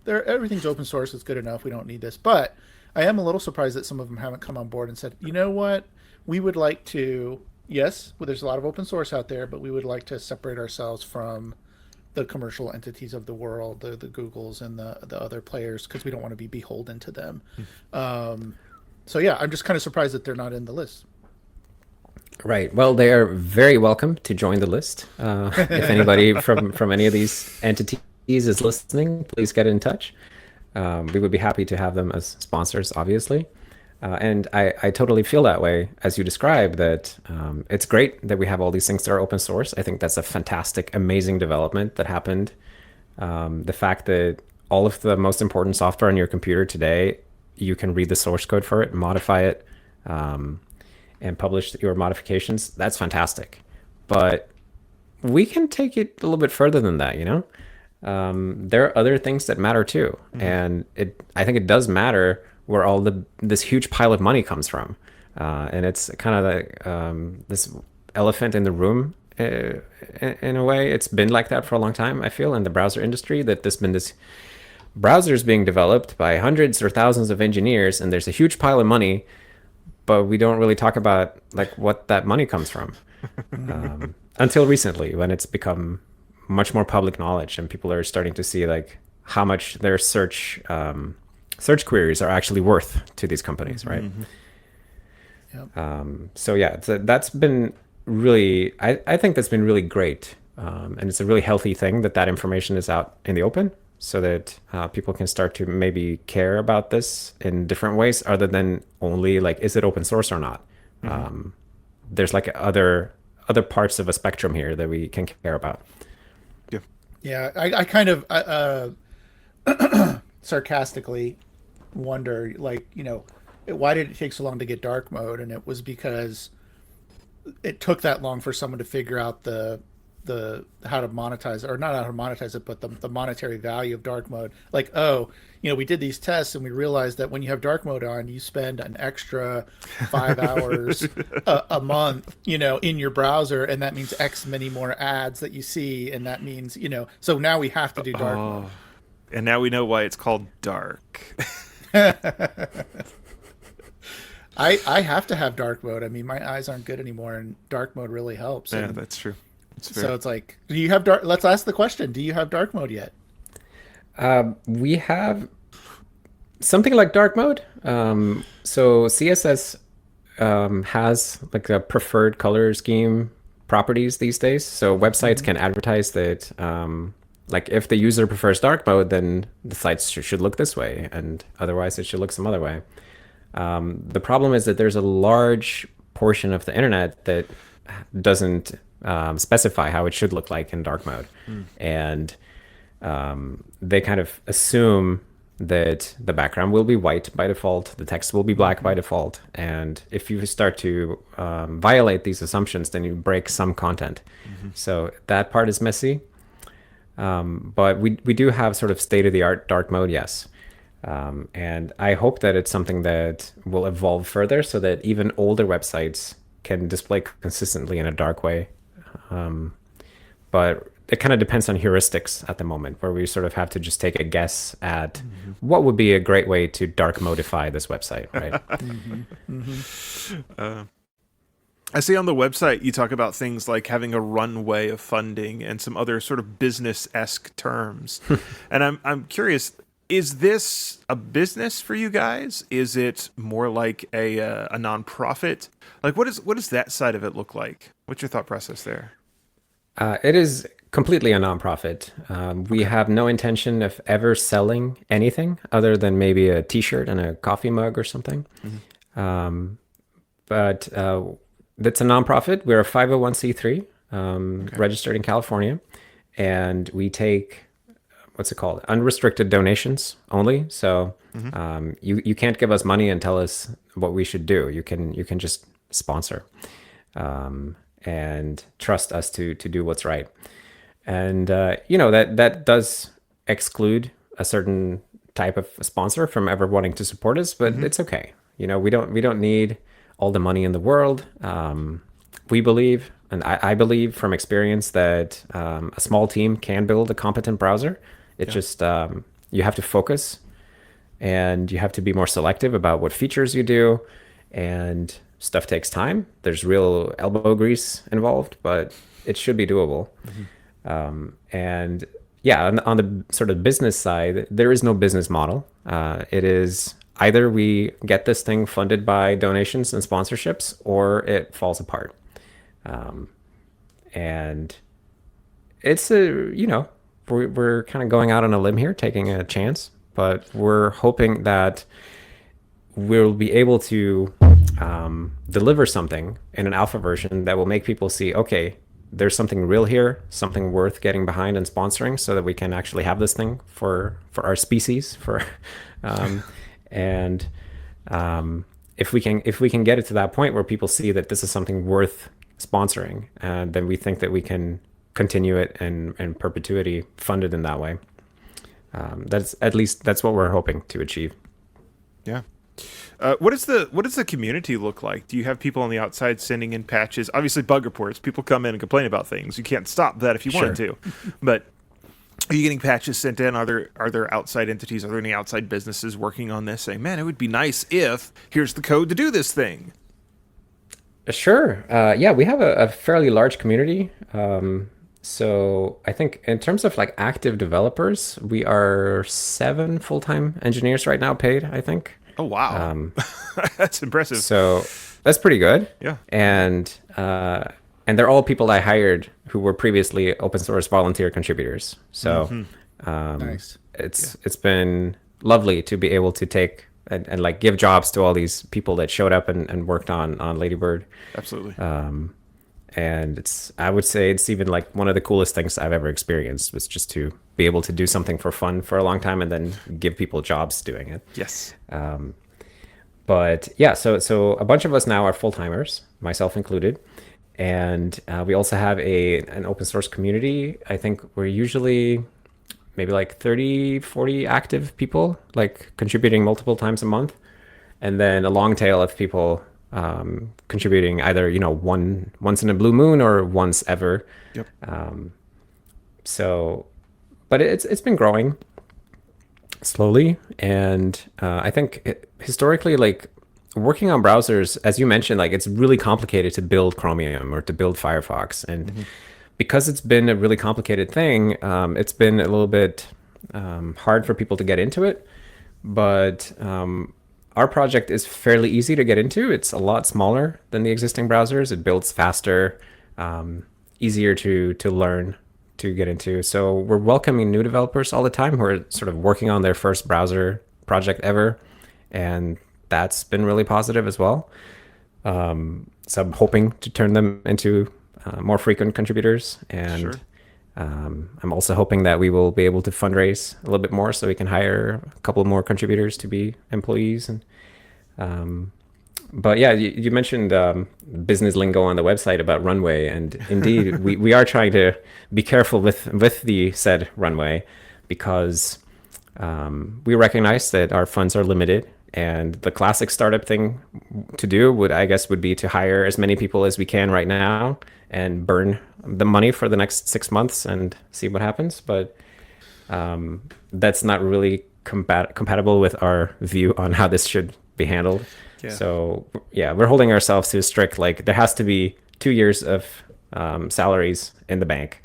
Everything's open source, it's good enough, we don't need this. But I am a little surprised that some of them haven't come on board and said, you know what, we would like to, yes, well, there's a lot of open source out there, but we would like to separate ourselves from the commercial entities of the world, the Googles and the other players, because we don't want to be beholden to them. So yeah, I'm just kind of surprised that they're not in the list. Right. Well, they are very welcome to join the list. If anybody from any of these entities is listening, please get in touch. We would be happy to have them as sponsors, obviously. And I totally feel that way, as you described, that it's great that we have all these things that are open source. I think that's a fantastic, amazing development that happened. The fact that all of the most important software on your computer today, you can read the source code for it, modify it, and publish your modifications, that's fantastic. But we can take it a little bit further than that, there are other things that matter too. And I think it does matter where all this huge pile of money comes from. And it's kind of like this elephant in the room in a way. It's been like that for a long time, I feel, in the browser industry, that there's been this browsers being developed by hundreds or thousands of engineers, and there's a huge pile of money, but we don't really talk about like what that money comes from until recently, when it's become much more public knowledge and people are starting to see like how much their search queries are actually worth to these companies, right? Yep. So yeah, that's been really, I think that's been really great. And it's a really healthy thing that information is out in the open, so that people can start to maybe care about this in different ways other than only like, is it open source or not? There's like other parts of a spectrum here that we can care about. Yeah, I kind of sarcastically wonder, like, why did it take so long to get dark mode? And it was because it took that long for someone to figure out the how to monetize, or not how to monetize it, but the monetary value of dark mode. Like, we did these tests and we realized that when you have dark mode on, you spend an extra 5 hours a month, in your browser, and that means X many more ads that you see, and that means, so now we have to do dark mode. And now we know why it's called dark. I have to have dark mode. I mean, my eyes aren't good anymore, and dark mode really helps. Yeah, and that's true. so it's like, do you have dark? Let's ask the question: do you have dark mode yet? We have something like dark mode. So CSS has like a preferred color scheme properties these days. So websites can advertise that, like if the user prefers dark mode, then the sites should look this way, and otherwise it should look some other way. The problem is that there's a large portion of the internet that doesn't specify how it should look like in dark mode. And they kind of assume that the background will be white by default, the text will be black by default, and if you start to violate these assumptions, then you break some content. So that part is messy. But we do have sort of state-of-the-art dark mode, yes. And I hope that it's something that will evolve further so that even older websites can display consistently in a dark way. But it kind of depends on heuristics at the moment, where we sort of have to just take a guess at what would be a great way to dark modify this website, right? I see on the website you talk about things like having a runway of funding and some other sort of business-esque terms. And I'm curious, is this a business for you guys? Is it more like a nonprofit? Like, what does that side of it look like? What's your thought process there? It is completely a nonprofit. We have no intention of ever selling anything other than maybe a T-shirt and a coffee mug or something. But that's a nonprofit. We're a 501c3 registered in California, and we take, what's it called? Unrestricted donations only. So you can't give us money and tell us what we should do. You can just sponsor and trust us to do what's right. And that does exclude a certain type of sponsor from ever wanting to support us, but it's okay. We don't need all the money in the world. We believe, and I believe from experience, that a small team can build a competent browser. It's just you have to focus, and you have to be more selective about what features you do, and stuff takes time. There's real elbow grease involved, but it should be doable. And yeah, on the sort of business side, there is no business model. It is either we get this thing funded by donations and sponsorships, or it falls apart. And it's we're kind of going out on a limb here, taking a chance, but we're hoping that we'll be able to deliver something in an alpha version that will make people see, okay, there's something real here, something worth getting behind and sponsoring, so that we can actually have this thing for our species. And if we can get it to that point where people see that this is something worth sponsoring, then we think that we can continue it in perpetuity, funded in that way. That's what we're hoping to achieve. Yeah. What does the community look like? Do you have people on the outside sending in patches? Obviously, bug reports. People come in and complain about things. You can't stop that if you wanted to. But are you getting patches sent in? Are there outside entities? Are there any outside businesses working on this, saying, "Man, it would be nice if here's the code to do this thing"? Sure. Yeah, we have a fairly large community. So I think in terms of like active developers, we are 7 full-time engineers right now paid, I think. Oh wow, that's impressive. So that's pretty good. Yeah. And they're all people I hired who were previously open source volunteer contributors. So Nice. it's been lovely to be able to take and like give jobs to all these people that showed up and worked on Ladybird. Absolutely. And I would say it's even like one of the coolest things I've ever experienced was just to be able to do something for fun for a long time and then give people jobs doing it. Yes. But yeah, so a bunch of us now are full-timers, myself included. And we also have an open source community. I think we're usually maybe like 30, 40 active people, like contributing multiple times a month. And then a long tail of people contributing either, once in a blue moon or once ever. Yep. But it's been growing slowly. And I think historically, like working on browsers, as you mentioned, like it's really complicated to build Chromium or to build Firefox. And because it's been a really complicated thing, it's been a little bit hard for people to get into it. But our project is fairly easy to get into. It's a lot smaller than the existing browsers. It builds faster, easier to learn, to get into. So we're welcoming new developers all the time who are sort of working on their first browser project ever. And that's been really positive as well. So I'm hoping to turn them into more frequent contributors. And Sure. I'm also hoping that we will be able to fundraise a little bit more so we can hire a couple more contributors to be employees. And but yeah, you mentioned business lingo on the website about runway, and indeed we are trying to be careful with the said runway because we recognize that our funds are limited. And the classic startup thing to do would be to hire as many people as we can right now and burn the money for the next 6 months and see what happens. But that's not really compatible with our view on how this should be handled. Yeah. So yeah, we're holding ourselves to a strict, like there has to be 2 years of salaries in the bank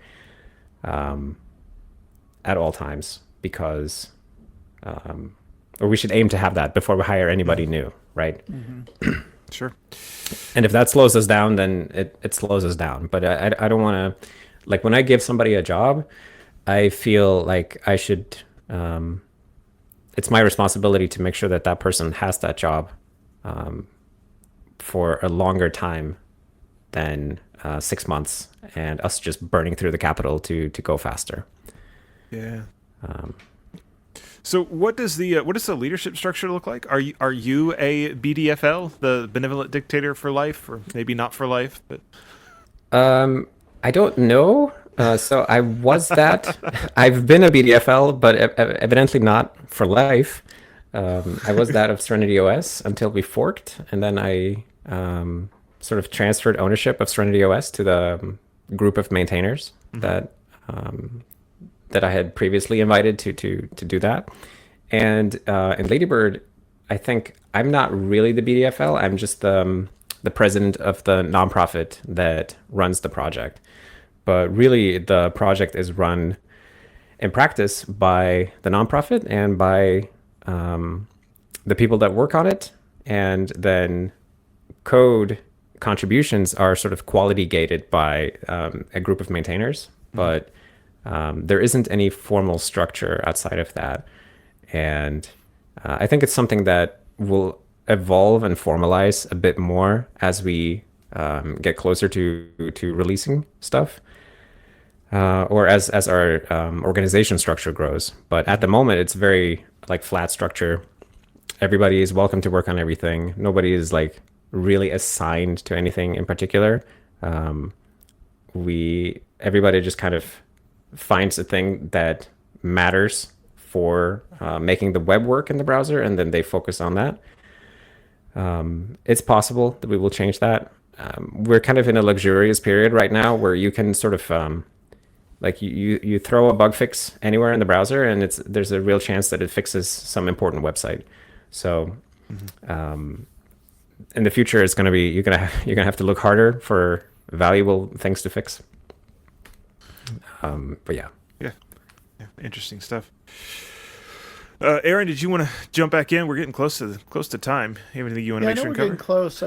at all times because or we should aim to have that before we hire anybody new, right? Sure. And if that slows us down, then it slows us down. But I don't want to, like when I give somebody a job, I feel like I should, it's my responsibility to make sure that that person has that job for a longer time than 6 months and us just burning through the capital to go faster. Yeah. So what does the leadership structure look like? Are you a BDFL, the benevolent dictator for life, or maybe not for life? But I don't know. So I was that. I've been a BDFL, but evidently not for life. I was that of SerenityOS until we forked, and then I sort of transferred ownership of SerenityOS to the group of maintainers that I had previously invited to do that. And in Ladybird, I think I'm not really the BDFL. I'm just the president of the nonprofit that runs the project. But really, the project is run in practice by the nonprofit and by the people that work on it. And then code contributions are sort of quality gated by a group of maintainers. But there isn't any formal structure outside of that. And I think it's something that will evolve and formalize a bit more as we get closer to releasing stuff, or as our organization structure grows. But at the moment, it's very like flat structure. Everybody is welcome to work on everything. Nobody is like really assigned to anything in particular. Everybody just kind of finds a thing that matters for making the web work in the browser, and then they focus on that. It's possible that we will change that. We're kind of in a luxurious period right now where you can sort of like you throw a bug fix anywhere in the browser, and there's a real chance that it fixes some important website. So in the future, it's going to be you're gonna have to look harder for valuable things to fix. But yeah. Yeah, interesting stuff. Aaron, did you want to jump back in? We're getting close to time. You have anything you want to Yeah, I make know sure we're and getting cover? close.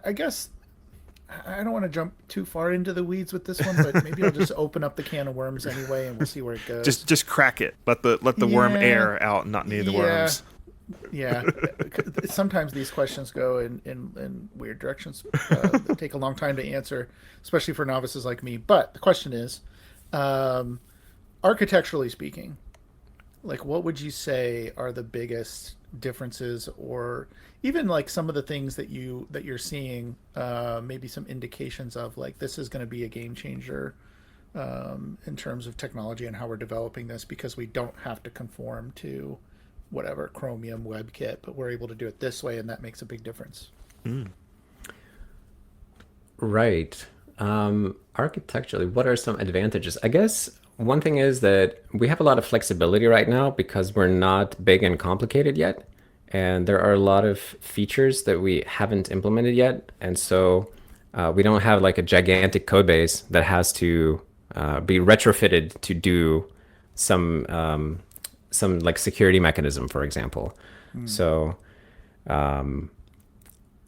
I guess I don't want to jump too far into the weeds with this one, but maybe I'll just open up the can of worms anyway, and we'll see where it goes. Just crack it. Let the worm Yeah, air out, not need the yeah, worms. yeah. Sometimes these questions go in weird directions that take a long time to answer, especially for novices like me. But the question is, um, architecturally speaking, like what would you say are the biggest differences, or even like some of the things that you're seeing, maybe some indications of like this is going to be a game changer in terms of technology and how we're developing this, because we don't have to conform to whatever Chromium WebKit, but we're able to do it this way, and that makes a big difference. Right. Architecturally, what are some advantages? I guess one thing is that we have a lot of flexibility right now because we're not big and complicated yet. And there are a lot of features that we haven't implemented yet. And so we don't have like a gigantic code base that has to be retrofitted to do some like security mechanism, for example. So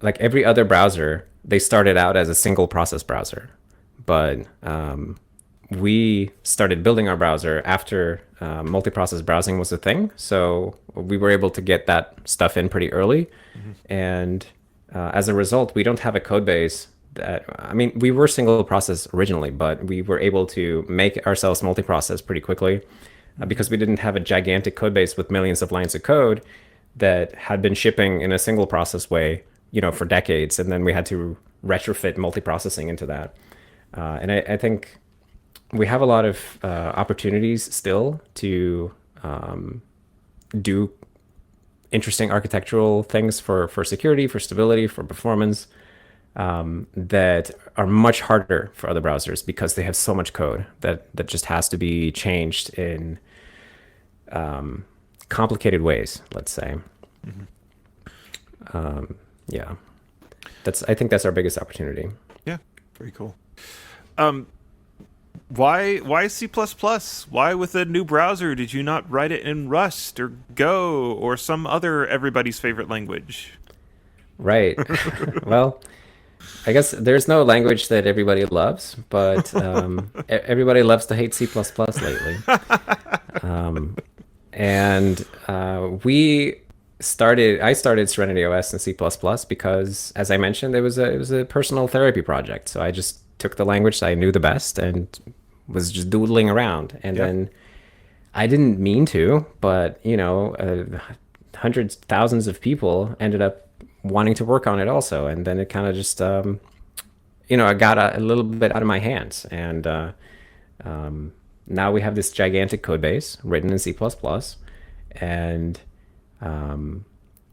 like every other browser, they started out as a single process browser, but we started building our browser after multi-process browsing was a thing. So we were able to get that stuff in pretty early. And as a result, we don't have a code base that, I mean, we were single process originally, but we were able to make ourselves multi-process pretty quickly because we didn't have a gigantic code base with millions of lines of code that had been shipping in a single process way, for decades. And then we had to retrofit multi-processing into that. And I think we have a lot of opportunities still to do interesting architectural things for security, for stability, for performance that are much harder for other browsers because they have so much code that just has to be changed in complicated ways, let's say. Yeah, I think that's our biggest opportunity. Yeah, very cool. Why C++? Why with a new browser did you not write it in Rust or Go or some other everybody's favorite language? Right. Well, I guess there's no language that everybody loves, but everybody loves to hate C++ lately. And I started SerenityOS in C++ because, as I mentioned, it was a personal therapy project. So I just took the language that I knew the best and was just doodling around. And then I didn't mean to, but hundreds, thousands of people ended up wanting to work on it also. And then it kind of just, I got a little bit out of my hands. And now we have this gigantic code base written in C++, and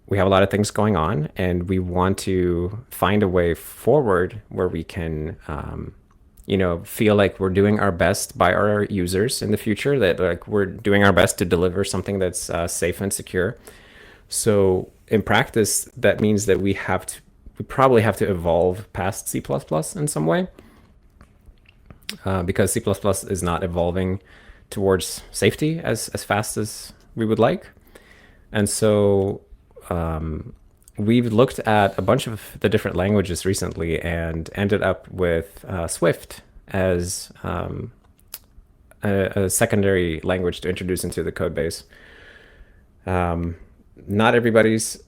we have a lot of things going on, and we want to find a way forward where we can, feel like we're doing our best by our users in the future, that like we're doing our best to deliver something that's safe and secure. So in practice, that means that we probably have to evolve past C++ in some way, because C++ is not evolving towards safety as fast as we would like. And so we've looked at a bunch of the different languages recently and ended up with Swift as a secondary language to introduce into the code base. Not everybody's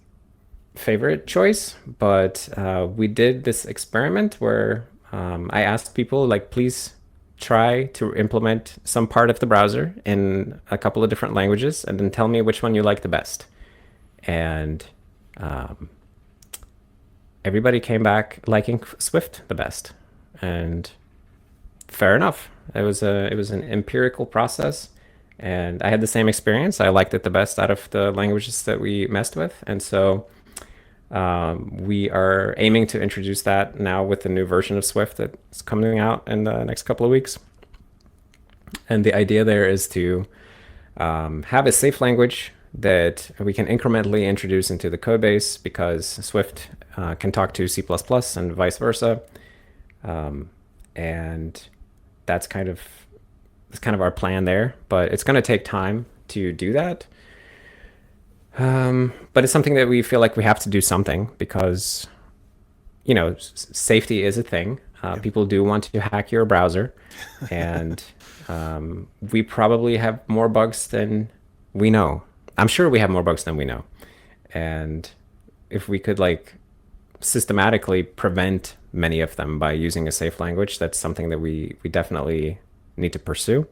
favorite choice, but we did this experiment where I asked people, like, please try to implement some part of the browser in a couple of different languages and then tell me which one you like the best. And everybody came back liking Swift the best. And fair enough. It was an empirical process, and I had the same experience. I liked it the best out of the languages that we messed with. And so We are aiming to introduce that now with the new version of Swift that's coming out in the next couple of weeks. And the idea there is to have a safe language that we can incrementally introduce into the code base, because Swift can talk to C++ and vice versa. And that's kind of our plan there, but it's going to take time to do that. But it's something that we feel like we have to do something, because, safety is a thing. People do want to hack your browser, and we probably have more bugs than we know. I'm sure we have more bugs than we know. And if we could systematically prevent many of them by using a safe language, that's something that we definitely need to pursue.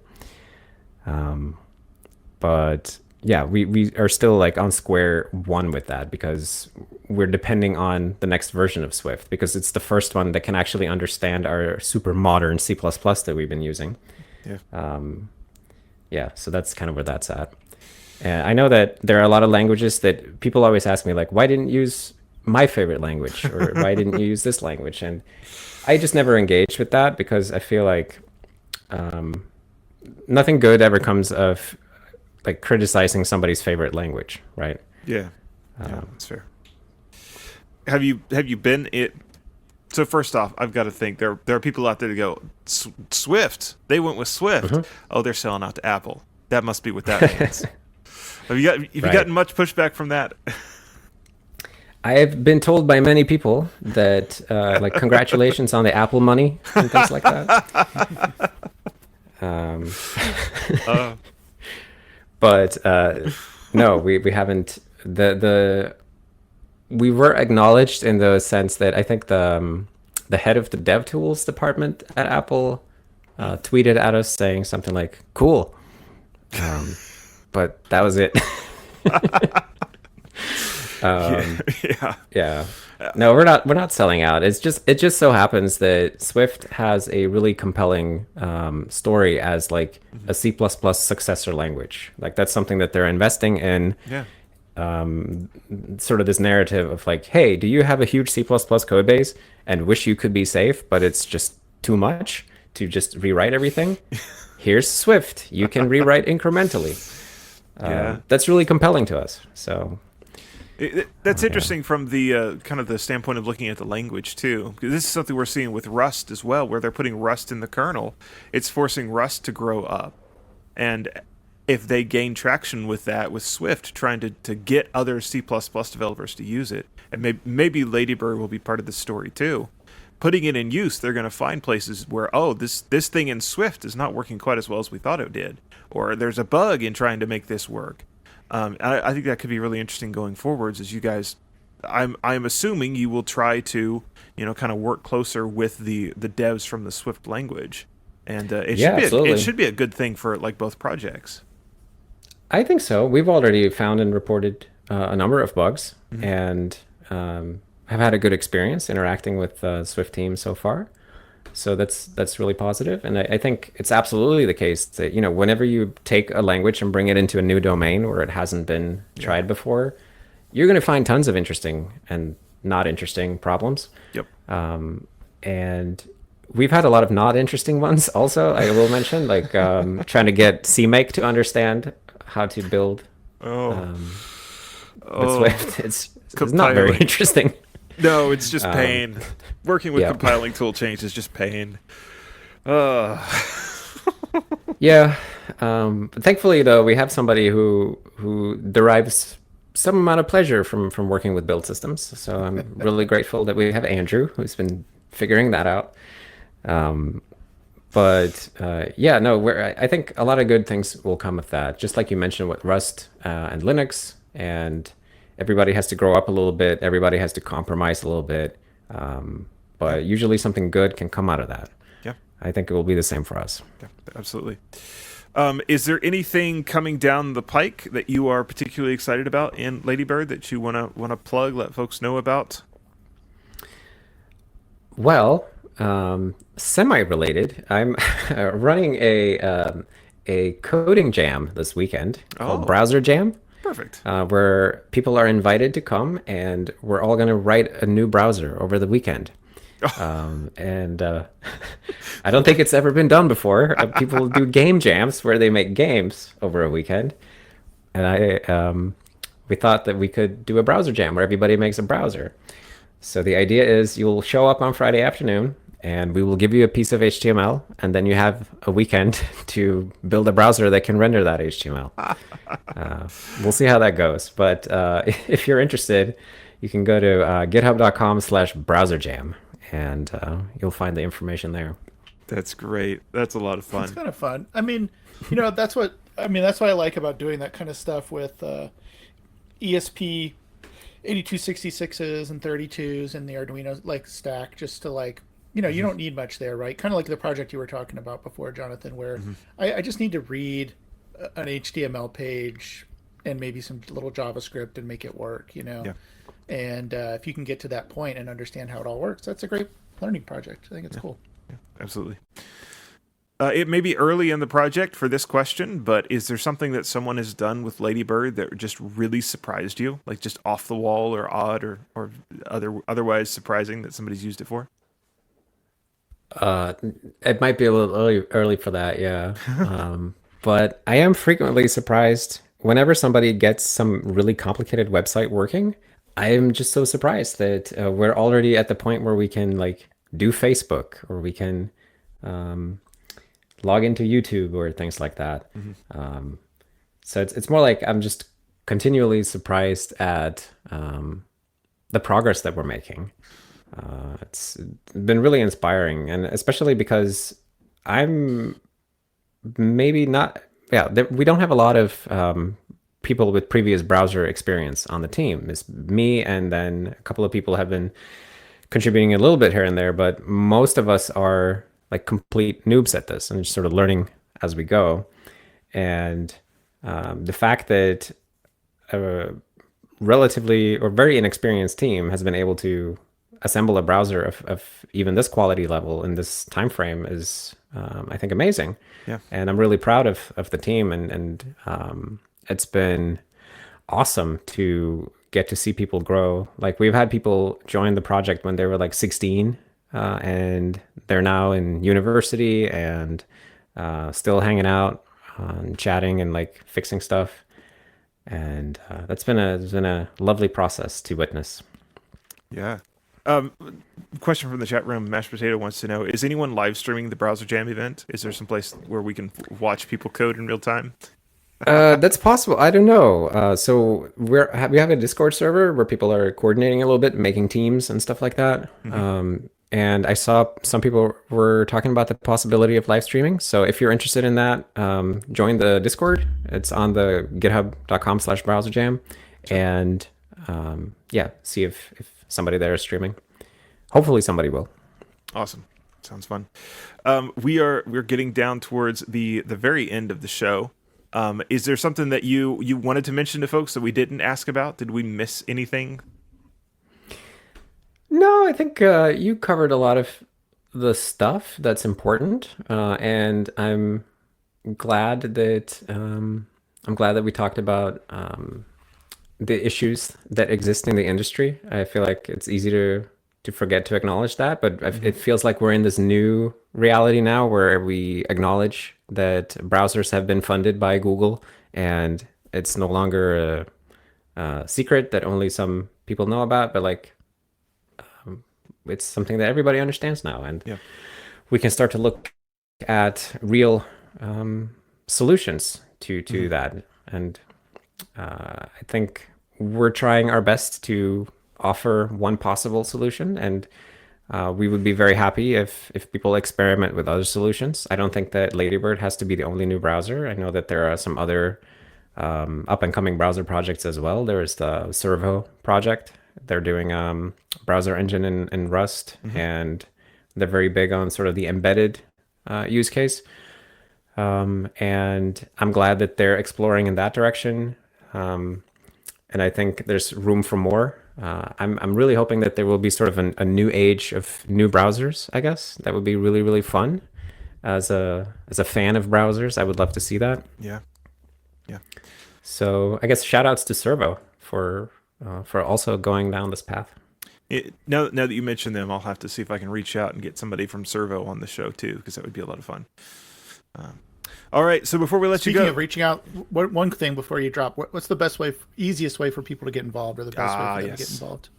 But yeah, we are still on square one with that, because we're depending on the next version of Swift, because it's the first one that can actually understand our super modern C++ that we've been using. Yeah. So that's kind of where that's at. And I know that there are a lot of languages that people always ask me, why didn't you use my favorite language, or why didn't you use this language? And I just never engaged with that, because I feel like nothing good ever comes of criticizing somebody's favorite language, right? Yeah, that's fair. Have you been it? So first off, I've got to think there are people out there that go, Swift. They went with Swift. Mm-hmm. Oh, they're selling out to Apple. That must be what that means. Have you gotten much pushback from that? I've been told by many people that congratulations on the Apple money and things like that. But no, we haven't. We were acknowledged in the sense that I think the head of the dev tools department at Apple tweeted at us saying something like "cool," but that was it. Yeah. No, we're not selling out. It just so happens that Swift has a really compelling story as a C++ successor language. That's something that they're investing in. Yeah. Sort of this narrative of hey, do you have a huge C++ code base and wish you could be safe, but it's just too much to just rewrite everything? Here's Swift. You can rewrite incrementally. That's really compelling to us. So. That's interesting from the kind of the standpoint of looking at the language too, because this is something we're seeing with Rust as well, where they're putting Rust in the kernel. It's forcing Rust to grow up, and if they gain traction with that, with Swift trying to get other C++ developers to use it, and maybe Ladybird will be part of the story too. Putting it in use, they're going to find places where this thing in Swift is not working quite as well as we thought it did, or there's a bug in trying to make this work. I think that could be really interesting going forwards, as you guys, I'm assuming you will try to, kind of work closer with the devs from the Swift language, and it should be a good thing for both projects. I think so. We've already found and reported a number of bugs, mm-hmm. and have had a good experience interacting with the Swift team so far. So that's really positive. And I think it's absolutely the case that, whenever you take a language and bring it into a new domain where it hasn't been tried before, you're going to find tons of interesting and not interesting problems. Yep. And we've had a lot of not interesting ones also, I will mention, trying to get CMake to understand how to build with Swift. It's not very interesting. No, it's just pain. Working with compiling tool change is just pain. Yeah. But thankfully, though, we have somebody who derives some amount of pleasure from working with build systems. So I'm really grateful that we have Andrew, who's been figuring that out. I think a lot of good things will come with that. Just like you mentioned with Rust and Linux, and everybody has to grow up a little bit. Everybody has to compromise a little bit. But usually something good can come out of that. Yeah. I think it will be the same for us. Yeah, absolutely. Is there anything coming down the pike that you are particularly excited about in Ladybird that you want to plug, let folks know about? Well, semi-related. I'm running a coding jam this weekend called Browser Jam. Perfect. where people are invited to come, and we're all going to write a new browser over the weekend. And I don't think it's ever been done before. People do game jams where they make games over a weekend, and we thought that we could do a browser jam where everybody makes a browser. So the idea is you'll show up on Friday afternoon, and we will give you a piece of HTML, and then you have a weekend to build a browser that can render that HTML. We'll see how that goes. But if you're interested, you can go to github.com/browserjam, and you'll find the information there. That's great. That's a lot of fun. It's kind of fun. I mean, that's what I like about doing that kind of stuff with ESP 8266s and 32s and the Arduino like stack, just to like, you don't need much there, right? Kind of like the project you were talking about before, Jonathan, where I just need to read an HTML page and maybe some little JavaScript and make it work, Yeah. And if you can get to that point and understand how it all works, that's a great learning project. I think it's cool. Yeah, absolutely. It may be early in the project for this question, but is there something that someone has done with Ladybird that just really surprised you, like just off the wall or odd or otherwise surprising that somebody's used it for? It might be a little early for that, yeah. But I am frequently surprised whenever somebody gets some really complicated website working. I am just so surprised that we're already at the point where we can like do Facebook, or we can log into YouTube or things like that. So it's more like I'm just continually surprised at the progress that we're making. It's been really inspiring, and especially because I'm maybe not, we don't have a lot of people with previous browser experience on the team. It's me, and then a couple of people have been contributing a little bit here and there, but most of us are like complete noobs at this and just sort of learning as we go. And the fact that a relatively or very inexperienced team has been able to assemble a browser of even this quality level in this time frame is, I think, amazing. Yeah. And I'm really proud of the team, and it's been awesome to get to see people grow. Like, we've had people join the project when they were like 16, and they're now in university and still hanging out, chatting and like fixing stuff. And it's been a lovely process to witness. Yeah. Question from the chat room. Mashed Potato wants to know, is anyone live streaming the Browser Jam event? Is there some place where we can watch people code in real time? That's possible. I don't know. So we have a Discord server where people are coordinating a little bit, making teams and stuff like that. And I saw some people were talking about the possibility of live streaming. So if you're interested in that, join the Discord. It's on the github.com/browserjam. And see if somebody there is streaming. Hopefully somebody will. Awesome. Sounds fun. We're getting down towards the very end of the show. Is there something that you wanted to mention to folks that we didn't ask about? Did we miss anything? No, I think you covered a lot of the stuff that's important, and I'm glad that we talked about the issues that exist in the industry. I feel like it's easy to forget to acknowledge that, but it feels like we're in this new reality now where we acknowledge that browsers have been funded by Google, and it's no longer a secret that only some people know about, but like it's something that everybody understands now, and we can start to look at real solutions to that. And I think we're trying our best to offer one possible solution, and we would be very happy if people experiment with other solutions. I don't think that Ladybird has to be the only new browser. I know that there are some other up and coming browser projects as well. There's the Servo project. They're doing browser engine in Rust, and they're very big on sort of the embedded use case. And I'm glad that they're exploring in that direction. And I think there's room for more. I'm really hoping that there will be sort of a new age of new browsers, I guess. That would be really, really fun. As a fan of browsers, I would love to see that. Yeah. So I guess shout outs to Servo for also going down this path. Now that you mention them, I'll have to see if I can reach out and get somebody from Servo on the show too, because that would be a lot of fun. All right, so before we let Speaking you go, of reaching out, one thing before you drop, what's the best way, easiest way for people to get involved, or the best way for them to get involved?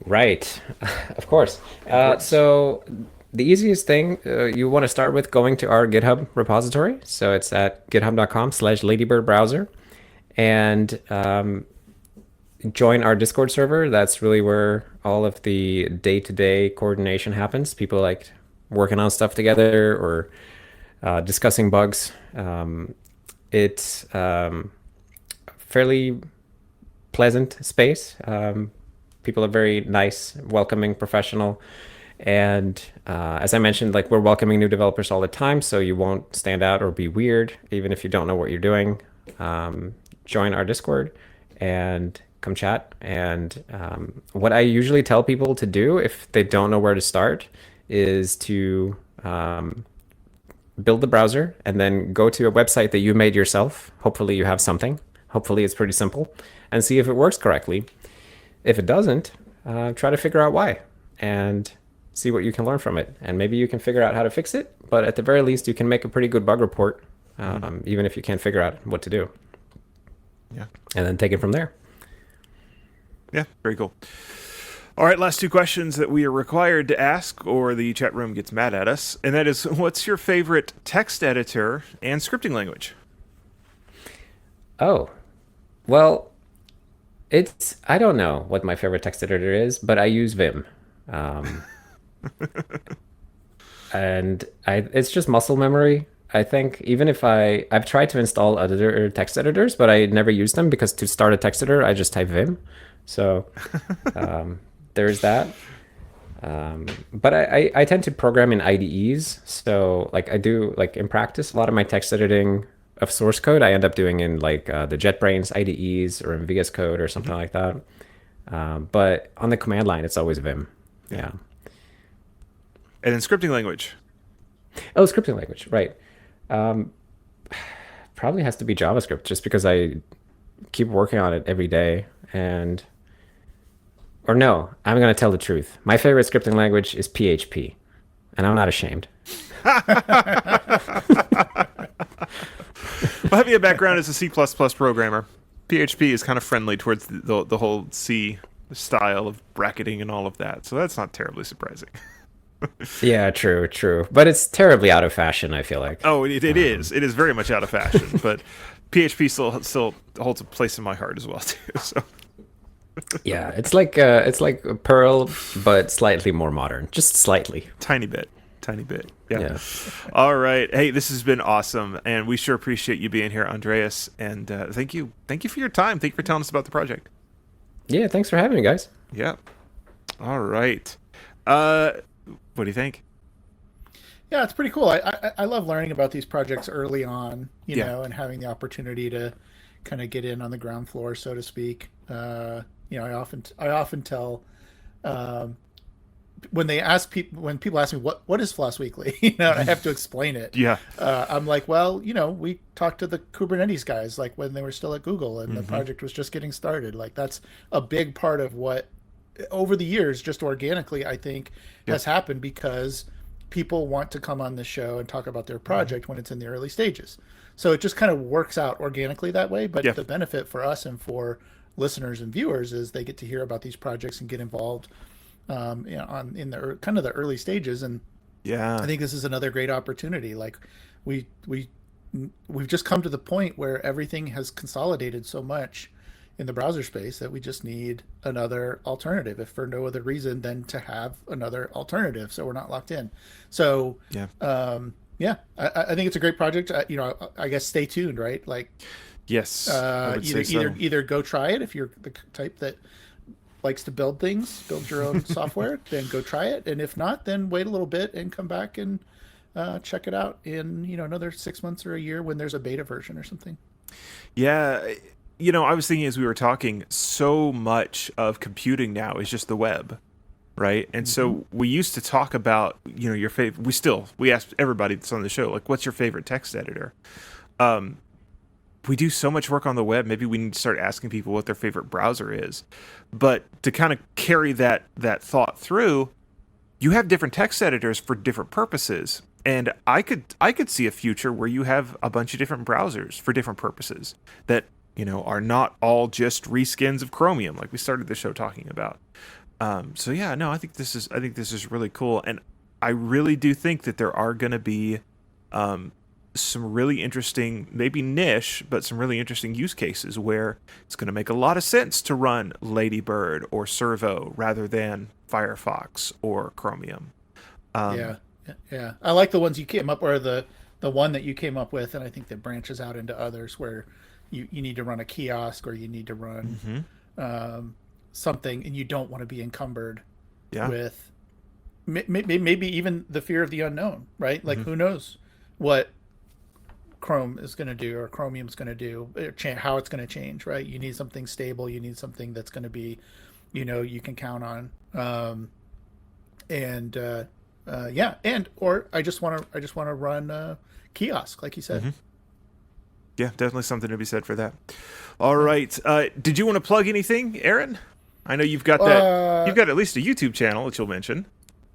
Right, of course. So the easiest thing you want to start with going to our GitHub repository. So it's at github.com/ladybirdbrowser, and join our Discord server. That's really where all of the day-to-day coordination happens. People like working on stuff together or discussing bugs. It's fairly pleasant space. People are very nice, welcoming, professional. And as I mentioned, like we're welcoming new developers all the time, so you won't stand out or be weird, even if you don't know what you're doing. Join our Discord and come chat. And what I usually tell people to do if they don't know where to start is to build the browser and then go to a website that you made yourself. Hopefully you have something. Hopefully it's pretty simple, and see if it works correctly. If it doesn't, try to figure out why and see what you can learn from it. And maybe you can figure out how to fix it, but at the very least you can make a pretty good bug report, even if you can't figure out what to do. Yeah. And then take it from there. Yeah, very cool. All right, last two questions that we are required to ask, or the chat room gets mad at us, and that is, what's your favorite text editor and scripting language? Oh, well, I don't know what my favorite text editor is, but I use Vim. And it's just muscle memory. I think even if I've tried to install other text editors, but I never use them because to start a text editor, I just type Vim. So there's that. But I tend to program in IDEs. So like I do like in practice, a lot of my text editing of source code, I end up doing in like the JetBrains IDEs or in VS Code or something like that. But on the command line, it's always Vim. Yeah. And then scripting language. Oh, scripting language, right. Probably has to be JavaScript just because I keep working on it every day. Or no, I'm going to tell the truth. My favorite scripting language is PHP, and I'm not ashamed. Well, having a background as a C++ programmer, PHP is kind of friendly towards the whole C style of bracketing and all of that, so that's not terribly surprising. Yeah, true. But it's terribly out of fashion, I feel like. Oh, it is. It is very much out of fashion, but PHP still holds a place in my heart as well, too. So. Yeah, it's like Perl, but slightly more modern, just slightly. Tiny bit. Yeah. All right. Hey, this has been awesome, and we sure appreciate you being here, Andreas. And thank you for your time. Thank you for telling us about the project. Yeah, thanks for having me, guys. Yeah. All right. What do you think? Yeah, it's pretty cool. I love learning about these projects early on, you know, and having the opportunity to kind of get in on the ground floor, so to speak. You know, I often tell when people ask me what is Floss Weekly, you know, and I have to explain it. Yeah. I'm like, well, you know, we talked to the Kubernetes guys like when they were still at Google and the project was just getting started. Like that's a big part of what over the years, just organically, I think has happened because people want to come on the show and talk about their project when it's in the early stages. So it just kind of works out organically that way. But the benefit for us and for listeners and viewers is they get to hear about these projects and get involved you know, in the kind of the early stages. And I think this is another great opportunity. Like we've just come to the point where everything has consolidated so much in the browser space that we just need another alternative, if for no other reason than to have another alternative, so we're not locked in. So I think it's a great project. You know, I guess stay tuned, right? Like yes, either go try it if you're the type that likes to build your own software, then go try it, and if not, then wait a little bit and come back and check it out in, you know, another 6 months or a year when there's a beta version or something. Yeah. You know, I was thinking as we were talking, so much of computing now is just the web, right? And so we used to talk about, you know, your favorite. We asked everybody that's on the show, like, what's your favorite text editor? we do so much work on the web. Maybe we need to start asking people what their favorite browser is. But to kind of carry that thought through, you have different text editors for different purposes. And I could see a future where you have a bunch of different browsers for different purposes that, are not all just reskins of Chromium, like we started the show talking about. So yeah, no, I think this is really cool. And I really do think that there are going to be some really interesting, maybe niche, but some really interesting use cases where it's going to make a lot of sense to run Ladybird or Servo rather than Firefox or Chromium. Yeah. I like the ones you came up, or the one that you came up with, and I think that branches out into others where you need to run a kiosk, or you need to run something, and you don't want to be encumbered with maybe even the fear of the unknown, right? Like who knows what Chrome is going to do, or Chromium is going to do, how it's going to change, right? You need something stable. You need something that's going to be, you can count on. Or I just want to run kiosk, like you said. Yeah, definitely something to be said for that. All right, did you want to plug anything, Aaron? I know you've got that. You've got at least a YouTube channel that you'll mention.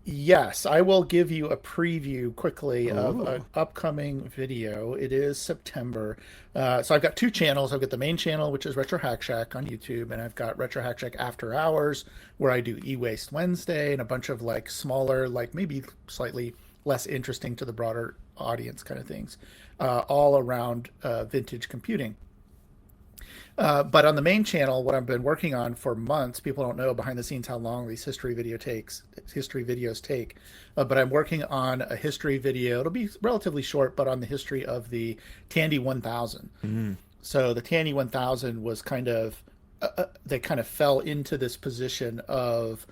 Yes, I will give you a preview quickly of an upcoming video. It is September. So I've got two channels. I've got the main channel, which is Retro Hack Shack on YouTube, and I've got Retro Hack Shack After Hours, where I do E-Waste Wednesday and a bunch of like smaller, like maybe slightly less interesting to the broader audience kind of things, all around vintage computing. But on the main channel, what I've been working on for months, people don't know behind the scenes how long these history videos take. But I'm working on a history video. It'll be relatively short, but on the history of the Tandy 1000. So the Tandy 1000 was kind of, they kind of fell into this position of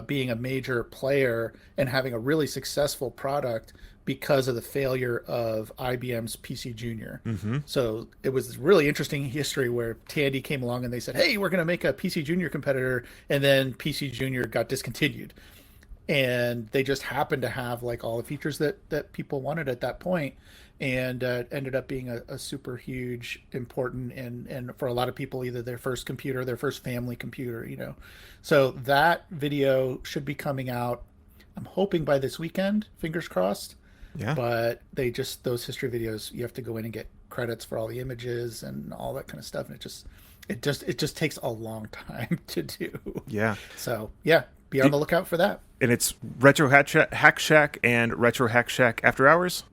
being a major player and having a really successful product because of the failure of IBM's PC Junior. So it was really interesting history where Tandy came along and they said, hey, we're going to make a PC Junior competitor. And then PC Junior got discontinued. And they just happened to have like all the features that people wanted at that point, and ended up being a super huge, important, and for a lot of people, either their first computer, their first family computer, So that video should be coming out, I'm hoping by this weekend, fingers crossed. Yeah. But those history videos, you have to go in and get credits for all the images and all that kind of stuff. And it just takes a long time to do. Yeah. So yeah, be on the lookout for that. And it's Retro Hack Shack and Retro Hack Shack After Hours?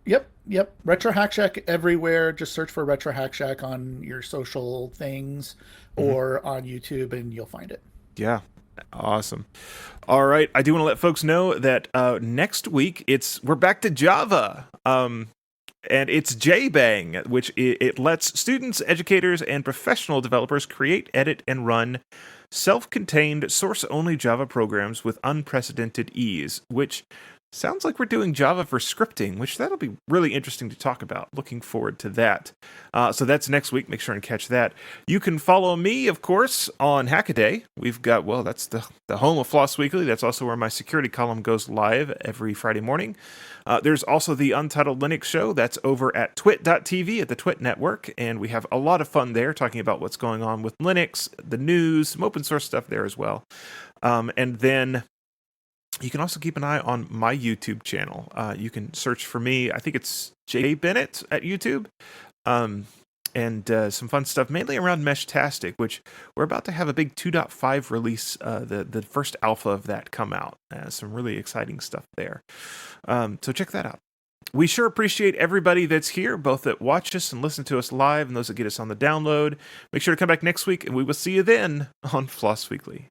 Yep. Retro Hack Shack everywhere. Just search for Retro Hack Shack on your social things or on YouTube, and you'll find it. Yeah. Awesome. All right. I do want to let folks know that next week we're back to Java. And it's JBang, which it lets students, educators, and professional developers create, edit, and run self-contained, source-only Java programs with unprecedented ease, which sounds like we're doing Java for scripting, which that'll be really interesting to talk about. Looking forward to that. So that's next week. Make sure and catch that. You can follow me, of course, on Hackaday. We've got, that's the home of Floss Weekly. That's also where my security column goes live every Friday morning. There's also the Untitled Linux Show. That's over at twit.tv at the Twit Network. And we have a lot of fun there talking about what's going on with Linux, the news, some open source stuff there as well. And then you can also keep an eye on my YouTube channel. You can search for me. I think it's J Bennett at YouTube. And some fun stuff, mainly around Meshtastic, which we're about to have a big 2.5 release, the first alpha of that come out. Some really exciting stuff there. So check that out. We sure appreciate everybody that's here, both that watch us and listen to us live, and those that get us on the download. Make sure to come back next week, and we will see you then on Floss Weekly.